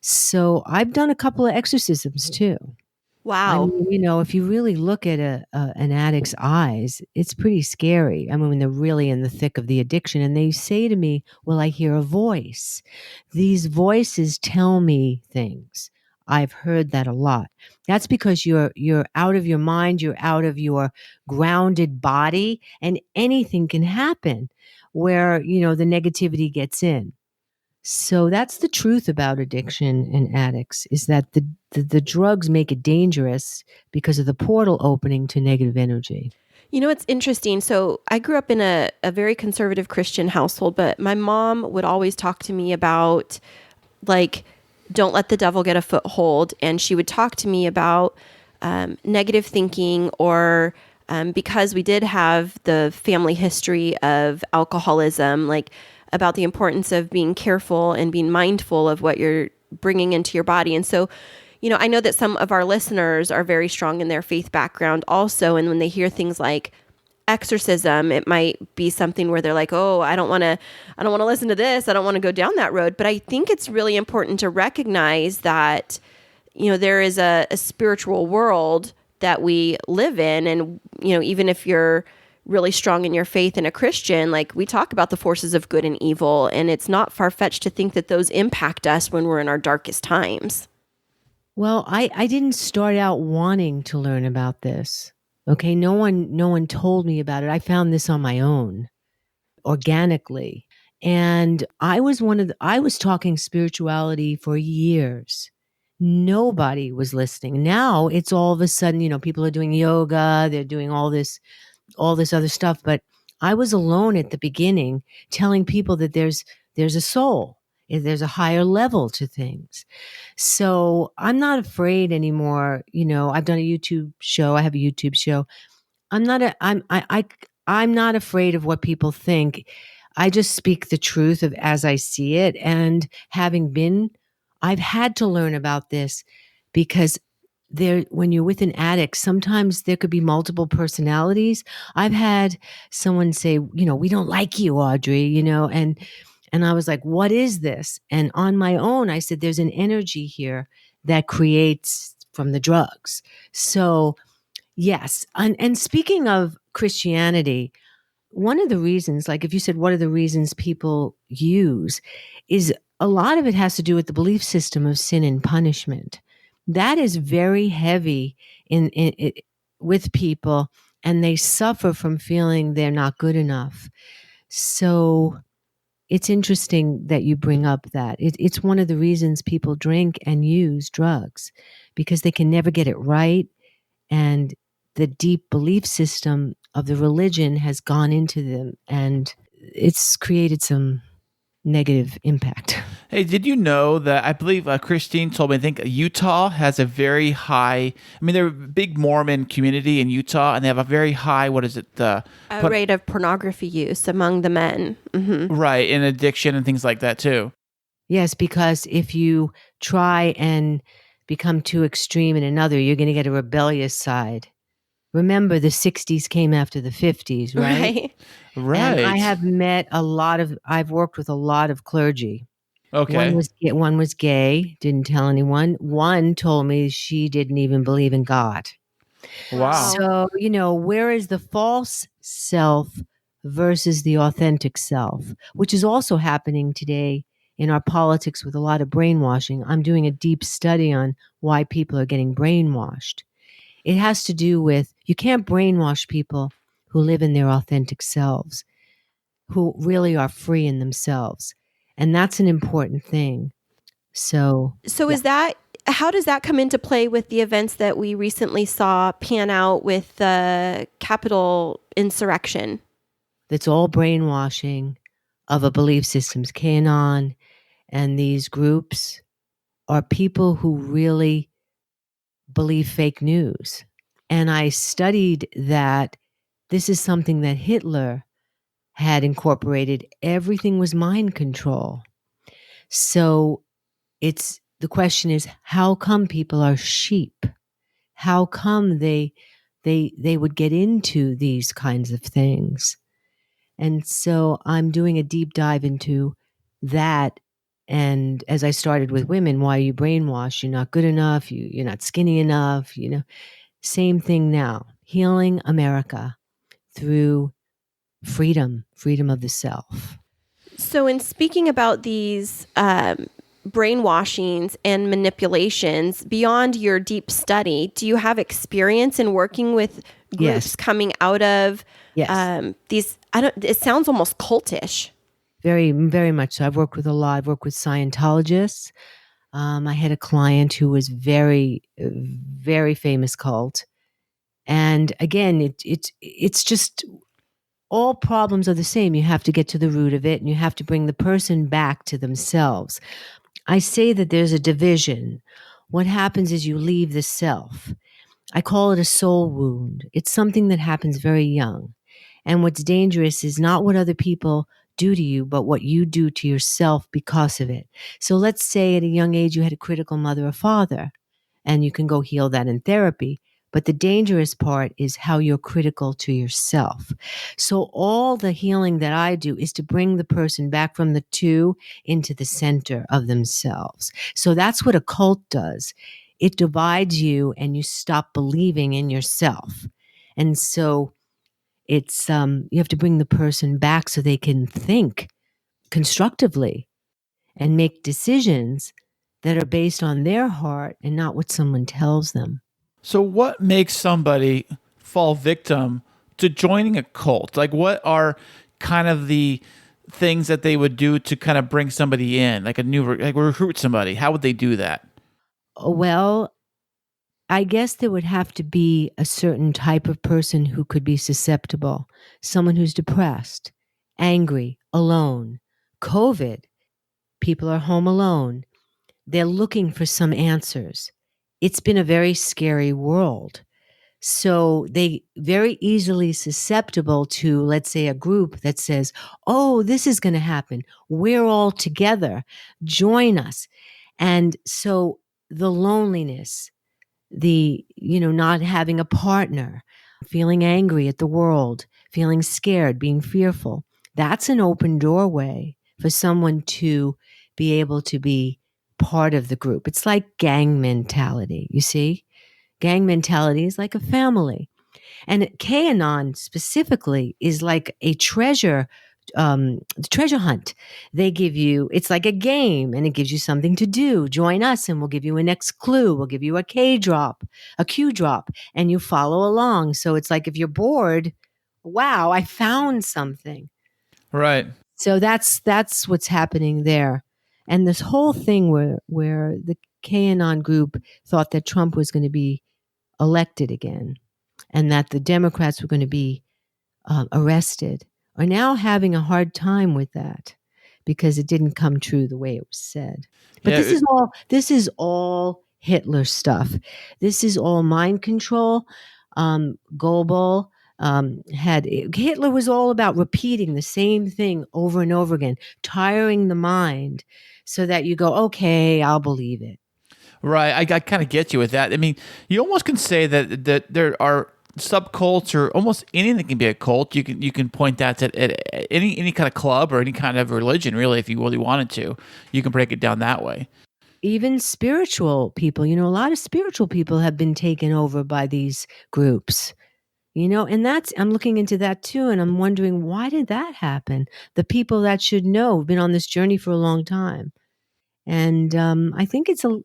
[SPEAKER 1] So I've done a couple of exorcisms too. I
[SPEAKER 4] Wow.
[SPEAKER 1] mean, if you really look at an addict's eyes, it's pretty scary. I mean, when they're really in the thick of the addiction, and they say to me, "Well, I hear a voice." These voices tell me things. I've heard that a lot. That's because you're out of your mind, you're out of your grounded body, and anything can happen where, the negativity gets in. So that's the truth about addiction and addicts, is that the drugs make it dangerous because of the portal opening to negative energy.
[SPEAKER 4] You know, it's interesting. So I grew up in a very conservative Christian household, but my mom would always talk to me about, like, don't let the devil get a foothold. And she would talk to me about negative thinking, or because we did have the family history of alcoholism, like, about the importance of being careful and being mindful of what you're bringing into your body. And so, I know that some of our listeners are very strong in their faith background also. And when they hear things like exorcism, it might be something where they're like, oh, I don't want to listen to this. I don't want to go down that road. But I think it's really important to recognize that, there is a spiritual world that we live in. And, even if you're really strong in your faith and a Christian, like, we talk about the forces of good and evil, and it's not far-fetched to think that those impact us when we're in our darkest times.
[SPEAKER 1] Well, I didn't start out wanting to learn about this. Okay, no one told me about it. I found this on my own, organically. And I was talking spirituality for years. Nobody was listening. Now it's all of a sudden, people are doing yoga, they're doing all this other stuff. But I was alone at the beginning, telling people that there's a soul, there's a higher level to things. So I'm not afraid anymore. I've done a YouTube show. I have a YouTube show. I'm not afraid of what people think. I just speak the truth of as I see it. And I've had to learn about this, because when you're with an addict, sometimes there could be multiple personalities. I've had someone say, "We don't like you, Audrey," and I was like, "What is this?" And on my own, I said, "There's an energy here that creates from the drugs." So yes. And speaking of Christianity, one of the reasons, like if you said, what are the reasons people use, is a lot of it has to do with the belief system of sin and punishment. That is very heavy with people, and they suffer from feeling they're not good enough. So it's interesting that you bring up that. It's one of the reasons people drink and use drugs, because they can never get it right. And the deep belief system of the religion has gone into them, and it's created some negative impact.
[SPEAKER 3] Hey, did you know that I believe Christine told me, I think Utah has a very high, I mean, they're a big Mormon community in Utah, and they have a very high, what is it?
[SPEAKER 4] Rate of pornography use among the men. Mm-hmm.
[SPEAKER 3] Right, and addiction and things like that too.
[SPEAKER 1] Yes, because if you try and become too extreme in another, you're going to get a rebellious side. Remember, the 60s came after the 50s, right?
[SPEAKER 3] Right.
[SPEAKER 1] And I've worked with a lot of clergy.
[SPEAKER 3] Okay.
[SPEAKER 1] One was gay, didn't tell anyone. One told me she didn't even believe in God.
[SPEAKER 3] Wow.
[SPEAKER 1] So, where is the false self versus the authentic self, which is also happening today in our politics with a lot of brainwashing. I'm doing a deep study on why people are getting brainwashed. It has to do with you can't brainwash people who live in their authentic selves, who really are free in themselves. And that's an important thing. So,
[SPEAKER 4] So
[SPEAKER 1] yeah,
[SPEAKER 4] is that how does that come into play with the events that we recently saw pan out with the Capitol insurrection?
[SPEAKER 1] it's all brainwashing of a belief systems. QAnon and these groups are people who really believe fake news. And I studied that this is something that Hitler had incorporated. Everything was mind control. So it's the question is, how come people are sheep? How come they would get into these kinds of things? And so I'm doing a deep dive into that. And as I started with women, why are you brainwashed? You're not good enough. You're not skinny enough. Same thing now. Healing America through freedom of the self.
[SPEAKER 4] So, in speaking about these brainwashings and manipulations, beyond your deep study, do you have experience in working with groups
[SPEAKER 1] Yes.
[SPEAKER 4] coming out of
[SPEAKER 1] Yes.
[SPEAKER 4] these? It sounds almost cultish.
[SPEAKER 1] Very, very much so. I've worked with a lot. I've worked with Scientologists. I had a client who was very famous cult. And again, it's just all problems are the same. You have to get to the root of it and you have to bring the person back to themselves. I say that there's a division. What happens is you leave the self. I call it a soul wound. It's something that happens very young. And what's dangerous is not what other people do to you, but what you do to yourself because of it. So let's say at a young age you had a critical mother or father, and you can go heal that in therapy. But the dangerous part is how you're critical to yourself. So all the healing that I do is to bring the person back from the two into the center of themselves. So that's what a cult does. It divides you and you stop believing in yourself. And so it's you have to bring the person back so they can think constructively and make decisions that are based on their heart and not what someone tells them.
[SPEAKER 3] So, what makes somebody fall victim to joining a cult? Like, what are kind of the things that they would do to kind of bring somebody in, like like recruit somebody? How would they do that?
[SPEAKER 1] Well, I guess there would have to be a certain type of person who could be susceptible, someone who's depressed, angry, alone. COVID, people are home alone. They're looking for some answers. It's been a very scary world. So they very easily susceptible to, let's say, a group that says, oh, this is going to happen. We're all together. Join us. And so the loneliness, not having a partner, feeling angry at the world, feeling scared, being fearful, that's an open doorway for someone to be able to be part of the group. It's like gang mentality, you see? Gang mentality is like a family. And QAnon specifically is like a treasure hunt. They give you, it's like a game and it gives you something to do. Join us and we'll give you a next clue. We'll give you a Q drop, and you follow along. So it's like if you're bored, wow, I found something.
[SPEAKER 3] Right.
[SPEAKER 1] So that's what's happening there. And this whole thing where the QAnon group thought that Trump was going to be elected again and that the Democrats were going to be arrested are now having a hard time with that because it didn't come true the way it was said. But
[SPEAKER 3] Yeah.
[SPEAKER 1] this is all Hitler stuff. This is all mind control. Goebbels Hitler was all about repeating the same thing over and over again, tiring the mind so that you go, okay, I'll believe it.
[SPEAKER 3] Right. I kind of get you with that. I mean, you almost can say that there are subcults or almost anything can be a cult. You can point that at any kind of club or any kind of religion, really, if you really wanted to. You can break it down that way.
[SPEAKER 1] Even spiritual people, a lot of spiritual people have been taken over by these groups. And I'm looking into that too. And I'm wondering, why did that happen? The people that should know have been on this journey for a long time. And I think it's a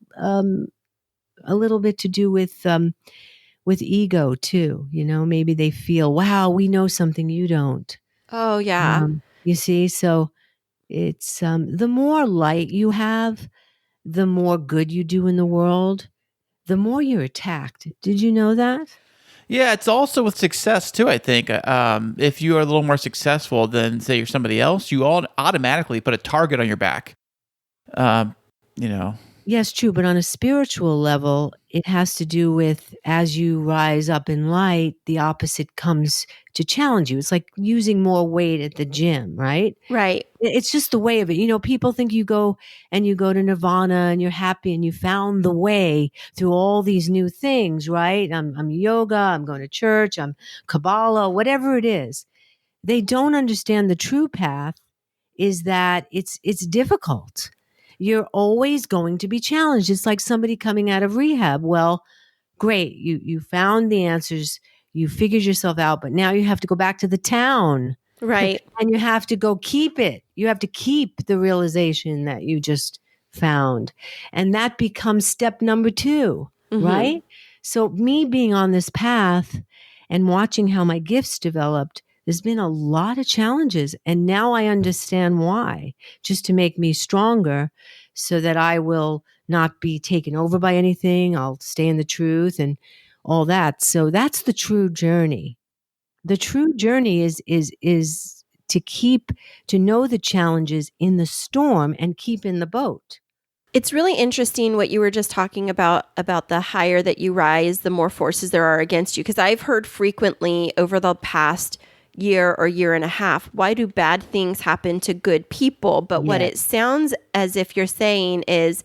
[SPEAKER 1] little bit to do with ego too. Maybe they feel, wow, we know something you don't.
[SPEAKER 4] Oh, yeah.
[SPEAKER 1] You see, so it's the more light you have, the more good you do in the world, the more you're attacked. Did you know that?
[SPEAKER 3] Yeah, it's also with success too. I think if you are a little more successful than say you're somebody else, you all automatically put a target on your back. Um, you know,
[SPEAKER 1] Yes, true. But on a spiritual level, it has to do with as you rise up in light, the opposite comes to challenge you. It's like using more weight at the gym, right?
[SPEAKER 4] Right.
[SPEAKER 1] It's just the way of it. People think you go to Nirvana and you're happy and you found the way through all these new things, right? I'm yoga, I'm going to church, I'm Kabbalah, whatever it is. They don't understand the true path is that it's difficult. You're always going to be challenged. It's like somebody coming out of rehab. Well, great. You found the answers. You figured yourself out, but now you have to go back to the town
[SPEAKER 4] Right.
[SPEAKER 1] and you have to go keep it. You have to keep the realization that you just found. And that becomes step number 2, right? So me being on this path and watching how my gifts developed, there's been a lot of challenges. And now I understand why, just to make me stronger so that I will not be taken over by anything. I'll stay in the truth and all that. So that's the true journey. The true journey is to know the challenges in the storm and keep in the boat.
[SPEAKER 4] It's really interesting what you were just talking about the higher that you rise, the more forces there are against you. Because I've heard frequently over the past year or year and a half, why do bad things happen to good people? But what it sounds as if you're saying is,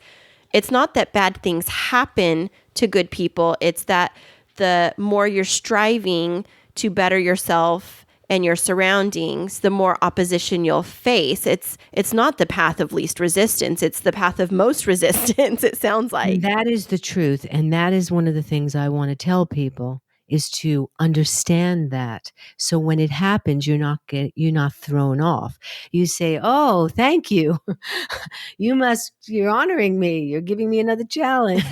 [SPEAKER 4] it's not that bad things happen to good people. It's that the more you're striving to better yourself and your surroundings, the more opposition you'll face. It's not the path of least resistance. It's the path of most resistance, it sounds like.
[SPEAKER 1] And that is the truth. And that is one of the things I want to tell people is to understand that. So when it happens, you're not thrown off. You say, "Oh, thank you. You're honoring me. You're giving me another challenge."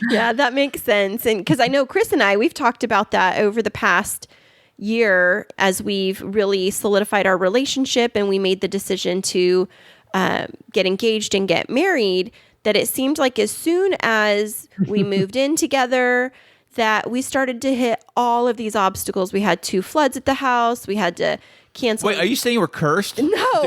[SPEAKER 4] Yeah, that makes sense. And because I know Chris and we've talked about that over the past year as we've really solidified our relationship and we made the decision to get engaged and get married, that it seemed like as soon as we moved in together, that we started to hit all of these obstacles. We had 2 floods at the house. We had to cancel.
[SPEAKER 3] Wait, are you saying we're cursed?
[SPEAKER 4] No,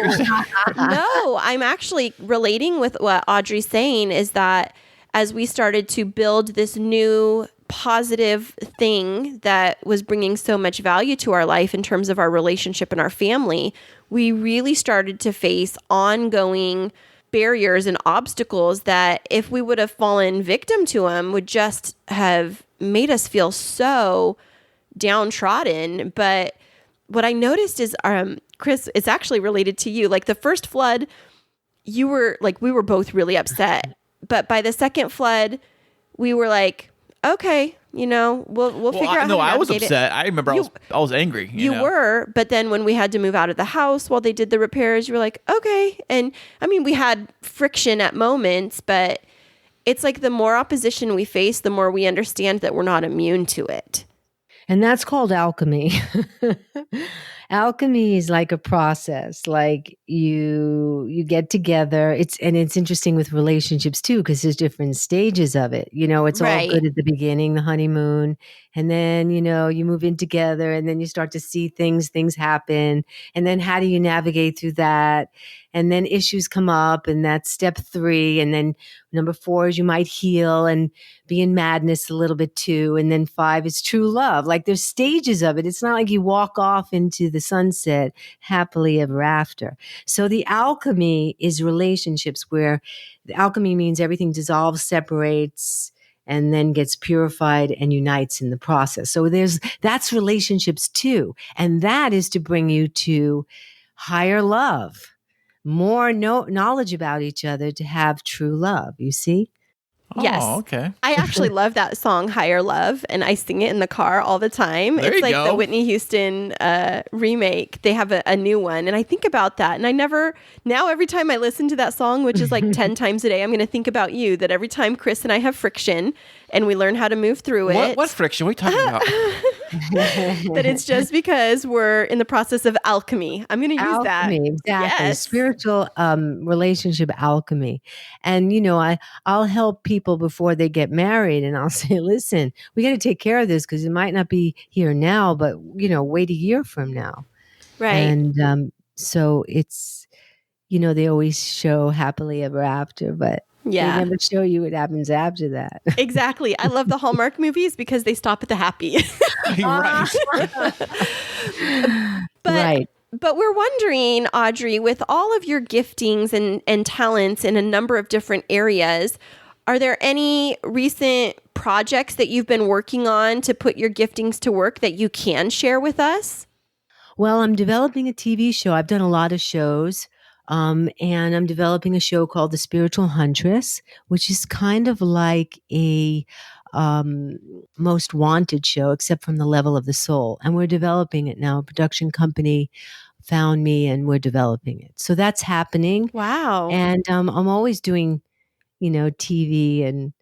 [SPEAKER 4] no. I'm actually relating with what Audrey's saying is that as we started to build this new positive thing that was bringing so much value to our life in terms of our relationship and our family, we really started to face ongoing barriers and obstacles that if we would have fallen victim to them would just have made us feel so downtrodden. But what I noticed is, Chris, it's actually related to you. Like the first flood, we were both really upset. But by the second flood, we were like, okay, we'll figure out how to
[SPEAKER 3] No, I was
[SPEAKER 4] navigate
[SPEAKER 3] upset.
[SPEAKER 4] it.
[SPEAKER 3] I remember I was angry.
[SPEAKER 4] You were, but then when we had to move out of the house while they did the repairs, you were like, okay. And I mean, we had friction at moments, but it's like the more opposition we face, the more we understand that we're not immune to it.
[SPEAKER 1] And that's called alchemy. Alchemy is like a process. Like you get together. It's interesting with relationships too, because there's different stages of it. It's all good at the beginning, the honeymoon, and then you move in together, and then you start to see things happen, and then how do you navigate through that? And then issues come up, and that's step 3. And then number 4 is you might heal and be in madness a little bit too. And then 5 is true love. Like there's stages of it. It's not like you walk off into the sunset happily ever after. So the alchemy is relationships, where the alchemy means everything dissolves, separates, and then gets purified and unites in the process. So that's relationships too. And that is to bring you to higher love, more knowledge about each other, to have true love, you see?
[SPEAKER 4] Yes.
[SPEAKER 3] Oh, okay.
[SPEAKER 4] I actually love that song, Higher Love, and I sing it in the car all the time.
[SPEAKER 3] There
[SPEAKER 4] it's
[SPEAKER 3] you
[SPEAKER 4] like
[SPEAKER 3] go.
[SPEAKER 4] the Whitney Houston remake. They have a new one. And I think about that. And now every time I listen to that song, which is like 10 times a day, I'm going to think about you, that every time Chris and I have friction and we learn how to move through it.
[SPEAKER 3] What friction? What are you talking about?
[SPEAKER 4] That it's just because we're in the process of alchemy. I'm going to use that.
[SPEAKER 1] Alchemy, exactly.
[SPEAKER 4] Yes.
[SPEAKER 1] Spiritual relationship alchemy. And I'll help people before they get married, and I'll say, listen, we got to take care of this because it might not be here now, but wait a year from now.
[SPEAKER 4] Right.
[SPEAKER 1] And so it's they always show happily ever after, but they never show you what happens after that.
[SPEAKER 4] Exactly. I love the Hallmark movies because they stop at the happy.
[SPEAKER 3] Right.
[SPEAKER 1] Right.
[SPEAKER 4] But we're wondering, Audrey, with all of your giftings and talents in a number of different areas, are there any recent projects that you've been working on to put your giftings to work that you can share with us?
[SPEAKER 1] Well, I'm developing a TV show. I've done a lot of shows. And I'm developing a show called The Spiritual Huntress, which is kind of like a most wanted show, except from the level of the soul. And we're developing it now. A production company found me and we're developing it. So that's happening.
[SPEAKER 4] Wow.
[SPEAKER 1] And I'm always doing, TV and,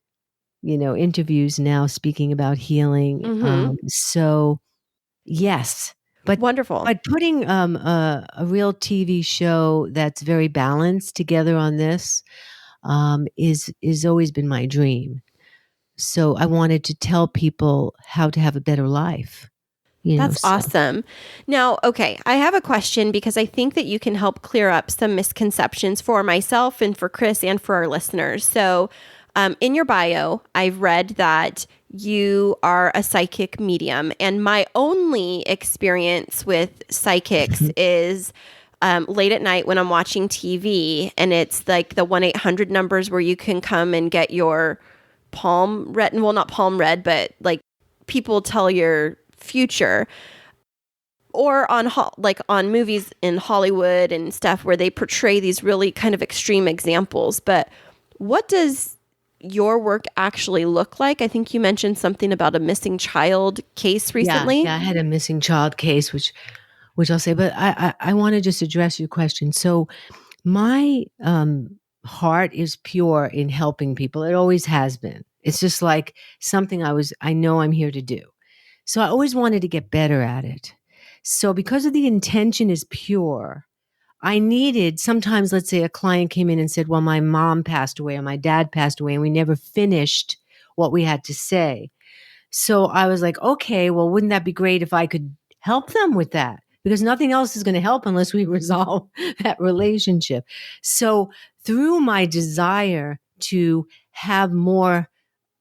[SPEAKER 1] interviews now speaking about healing.
[SPEAKER 4] Mm-hmm.
[SPEAKER 1] So yes. But
[SPEAKER 4] wonderful.
[SPEAKER 1] But putting a real TV show that's very balanced together on this is always been my dream. So I wanted to tell people how to have a better life.
[SPEAKER 4] That's awesome. Now, okay, I have a question because I think that you can help clear up some misconceptions for myself and for Chris and for our listeners. So in your bio, I've read that you are a psychic medium, and my only experience with psychics is late at night when I'm watching TV, and it's like the 1-800 numbers where you can come and get your palm read. Well, not palm read, but like people tell your future, or on movies in Hollywood and stuff where they portray these really kind of extreme examples. But what does your work actually look like? I think you mentioned something about a missing child case recently.
[SPEAKER 1] Yeah, I had a missing child case, which I'll say, but I want to just address your question. So my heart is pure in helping people. It always has been. It's just like something I know I'm here to do. So I always wanted to get better at it. So because of the intention is pure, I needed, sometimes let's say a client came in and said, well, my mom passed away or my dad passed away and we never finished what we had to say. So I was like, okay, well, wouldn't that be great if I could help them with that? Because nothing else is going to help unless we resolve that relationship. So through my desire to have more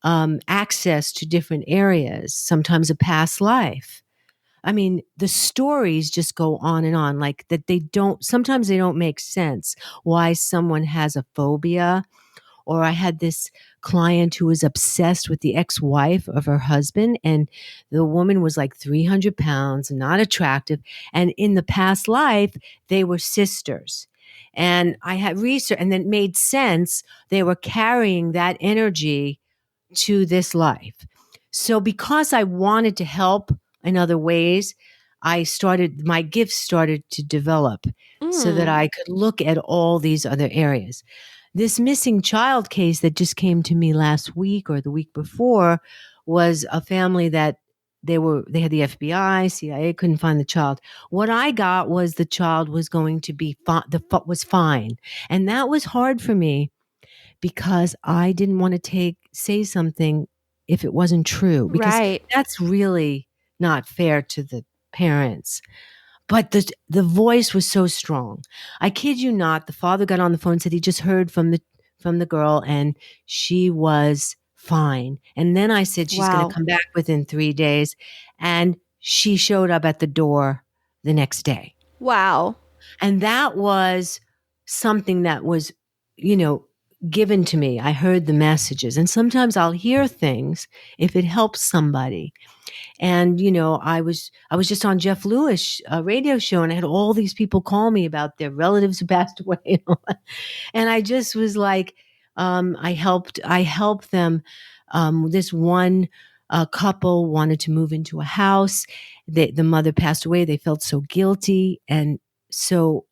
[SPEAKER 1] access to different areas, sometimes a past life. I mean, the stories just go on and on, like that sometimes they don't make sense why someone has a phobia. Or I had this client who was obsessed with the ex-wife of her husband, and the woman was like 300 pounds, not attractive. And in the past life, they were sisters. And I had research, and then it made sense. They were carrying that energy to this life. So because I wanted to help in other ways, my gifts started to develop so that I could look at all these other areas. This missing child case that just came to me last week or the week before was a family that they had the FBI, CIA, couldn't find the child. What I got was the child was going to be was fine. And that was hard for me, because I didn't want to say something if it wasn't true, because that's really not fair to the parents. But the voice was so strong. I kid you not, the father got on the phone and said he just heard from the girl and she was fine. And then I said she's going to come back within 3 days, and she showed up at the door the next day.
[SPEAKER 4] Wow.
[SPEAKER 1] And that was something that was, given to me. I heard the messages, and sometimes I'll hear things if it helps somebody. And, I was just on Jeff Lewis' radio show, and I had all these people call me about their relatives who passed away. And I just was like, I helped them. This one couple wanted to move into a house. The mother passed away. They felt so guilty. And so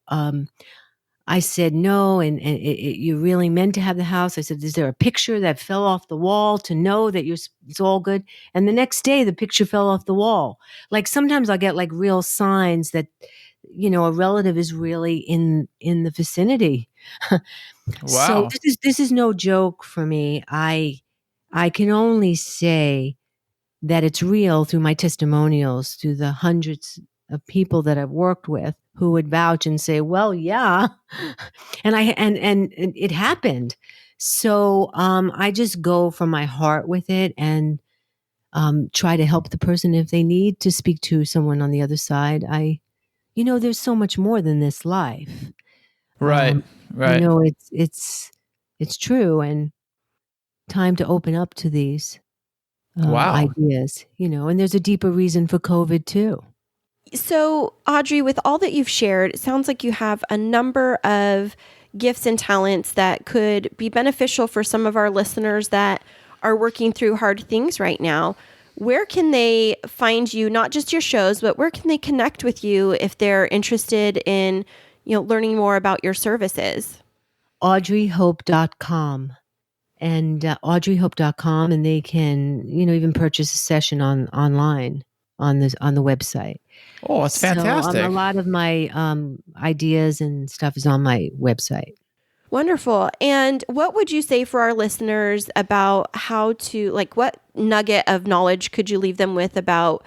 [SPEAKER 1] I said, no, and you really meant to have the house. I said, is there a picture that fell off the wall to know that it's all good? And the next day, the picture fell off the wall. Like sometimes I get like real signs that, a relative is really in the vicinity. So
[SPEAKER 3] Wow.
[SPEAKER 1] this is no joke for me. I can only say that it's real through my testimonials, through the hundreds of people that I've worked with who would vouch and say, well, yeah. And it happened. So I just go from my heart with it and try to help the person if they need to speak to someone on the other side. There's so much more than this life.
[SPEAKER 3] Right. Right.
[SPEAKER 1] It's true, and time to open up to these
[SPEAKER 3] Wow.
[SPEAKER 1] ideas, and there's a deeper reason for COVID too.
[SPEAKER 4] So, Audrey, with all that you've shared, it sounds like you have a number of gifts and talents that could be beneficial for some of our listeners that are working through hard things right now. Where can they find you, not just your shows, but where can they connect with you if they're interested in, learning more about your services?
[SPEAKER 1] AudreyHope.com. And AudreyHope.com, and they can, even purchase a session online on the website.
[SPEAKER 3] Oh, that's fantastic.
[SPEAKER 1] So, a lot of my ideas and stuff is on my website.
[SPEAKER 4] Wonderful. And what would you say for our listeners about how to, what nugget of knowledge could you leave them with about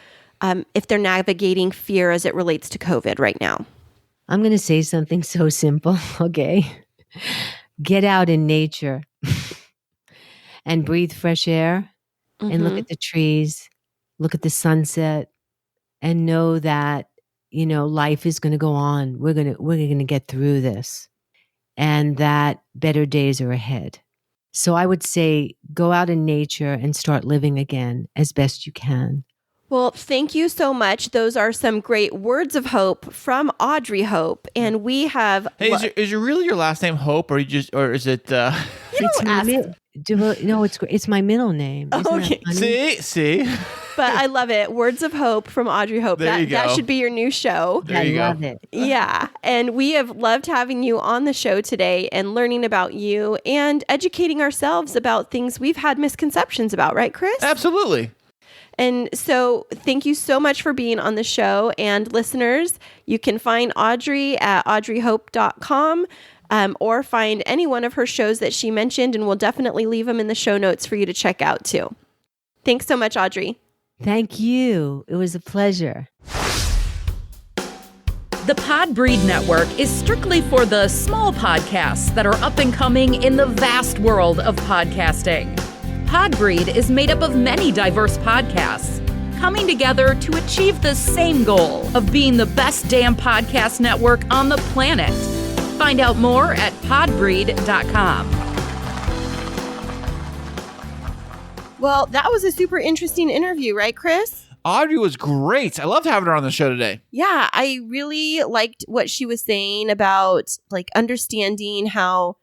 [SPEAKER 4] if they're navigating fear as it relates to COVID right now?
[SPEAKER 1] I'm going to say something so simple, okay? Get out in nature and breathe fresh air and look at the trees, look at the sunset, and know that, life is going to go on. We're going to get through this, and that better days are ahead. So I would say go out in nature and start living again as best you can.
[SPEAKER 4] Well, thank you so much. Those are some great words of hope from Audrey Hope. And we have...
[SPEAKER 3] Hey, is your really your last name Hope, or is it...
[SPEAKER 1] It's my middle name.
[SPEAKER 4] Okay.
[SPEAKER 3] See?
[SPEAKER 4] But I love it. Words of Hope from Audrey Hope.
[SPEAKER 3] There you go.
[SPEAKER 4] That should be your new show.
[SPEAKER 3] There you go.
[SPEAKER 1] I love it.
[SPEAKER 4] Yeah. And we have loved having you on the show today and learning about you and educating ourselves about things we've had misconceptions about. Right, Chris?
[SPEAKER 3] Absolutely.
[SPEAKER 4] And so thank you so much for being on the show. And listeners, you can find Audrey at audreyhope.com or find any one of her shows that she mentioned, and we'll definitely leave them in the show notes for you to check out too. Thanks so much, Audrey.
[SPEAKER 1] Thank you. It was a pleasure.
[SPEAKER 5] The Podbreed Network is strictly for the small podcasts that are up and coming in the vast world of podcasting. Podbreed is made up of many diverse podcasts coming together to achieve the same goal of being the best damn podcast network on the planet. Find out more at podbreed.com.
[SPEAKER 4] Well, that was a super interesting interview, right, Chris?
[SPEAKER 3] Audrey was great. I loved having her on the show today.
[SPEAKER 4] Yeah, I really liked what she was saying about understanding how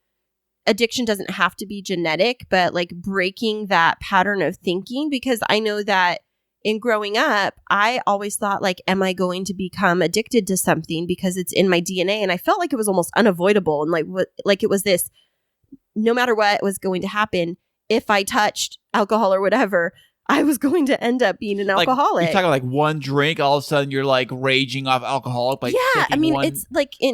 [SPEAKER 4] addiction doesn't have to be genetic, but breaking that pattern of thinking, because I know that in growing up, I always thought am I going to become addicted to something because it's in my DNA? And I felt like it was almost unavoidable. And it was this, no matter what was going to happen, if I touched alcohol or whatever, I was going to end up being an alcoholic.
[SPEAKER 3] You're talking one drink, all of a sudden you're raging off alcoholic.
[SPEAKER 4] Yeah, I mean, it's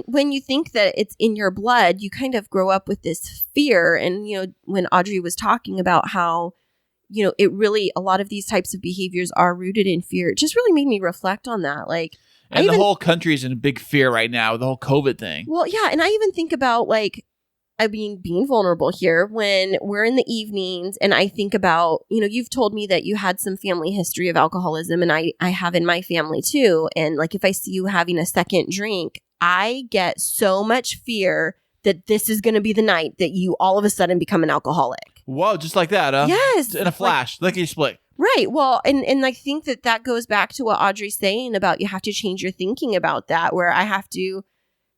[SPEAKER 4] when you think that it's in your blood, you kind of grow up with this fear. And, when Audrey was talking about how, it really, a lot of these types of behaviors are rooted in fear, it just really made me reflect on that.
[SPEAKER 3] And the whole country is in big fear right now with the whole COVID thing.
[SPEAKER 4] Well, yeah. And I even think about being vulnerable here when we're in the evenings and I think about, you've told me that you had some family history of alcoholism, and I have in my family too. And if I see you having a second drink, I get so much fear that this is going to be the night that you all of a sudden become an alcoholic.
[SPEAKER 3] Whoa, just like that, huh?
[SPEAKER 4] Yes.
[SPEAKER 3] In a flash, lickety split.
[SPEAKER 4] Right. Well, and I think that goes back to what Audrey's saying about you have to change your thinking about that, where I have to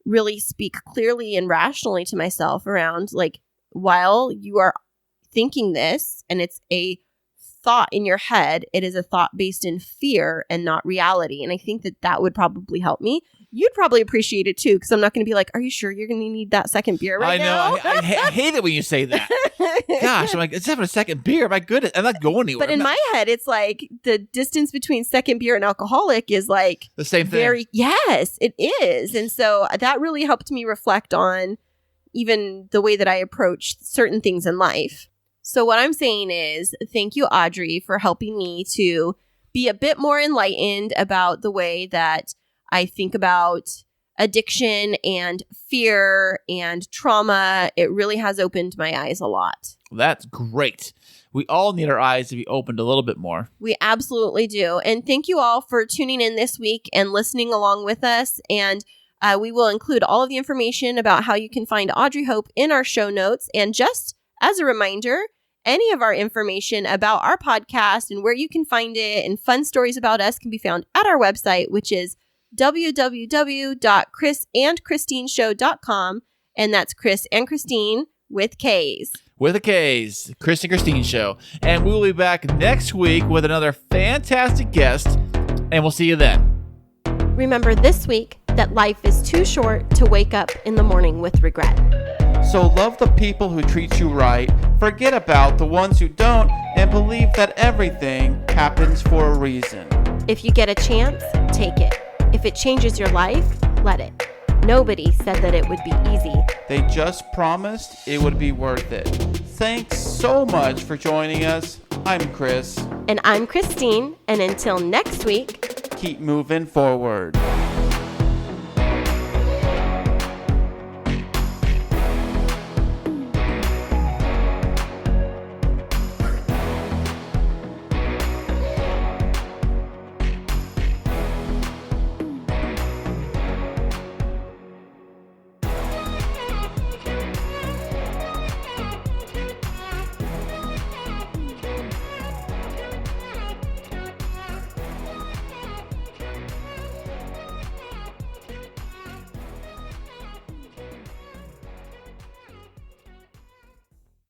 [SPEAKER 4] really speak clearly and rationally to myself around while you are thinking this and it's a thought in your head, it is a thought based in fear and not reality. And I think that would probably help me. You'd probably appreciate it too, because I'm not going to be like, are you sure you're going to need that second beer right now?
[SPEAKER 3] I know. I hate it when you say that. Gosh, I'm like, it's having a second beer. My goodness, I'm not going anywhere.
[SPEAKER 4] But in my head, it's like the distance between second beer and alcoholic is like
[SPEAKER 3] the same thing.
[SPEAKER 4] Yes, it is. And so that really helped me reflect on even the way that I approach certain things in life. So what I'm saying is, thank you, Audrey, for helping me to be a bit more enlightened about the way that I think about addiction and fear and trauma. It really has opened my eyes a lot.
[SPEAKER 3] That's great. We all need our eyes to be opened a little bit more.
[SPEAKER 4] We absolutely do. And thank you all for tuning in this week and listening along with us. And we will include all of the information about how you can find Audrey Hope in our show notes. And just as a reminder, any of our information about our podcast and where you can find it and fun stories about us can be found at our website, which is www.chrisandchristineshow.com. And that's Chris and Christine with K's.
[SPEAKER 3] With a K's, Chris and Christine Show. And we will be back next week with another fantastic guest. And we'll see you then.
[SPEAKER 4] Remember this week that life is too short to wake up in the morning with regret.
[SPEAKER 3] So love the people who treat you right, forget about the ones who don't, and believe that everything happens for a reason.
[SPEAKER 4] If you get a chance, take it. If it changes your life, let it. Nobody said that it would be easy.
[SPEAKER 3] They just promised it would be worth it. Thanks so much for joining us. I'm Chris.
[SPEAKER 4] And I'm Christine. And until next week,
[SPEAKER 3] keep moving forward.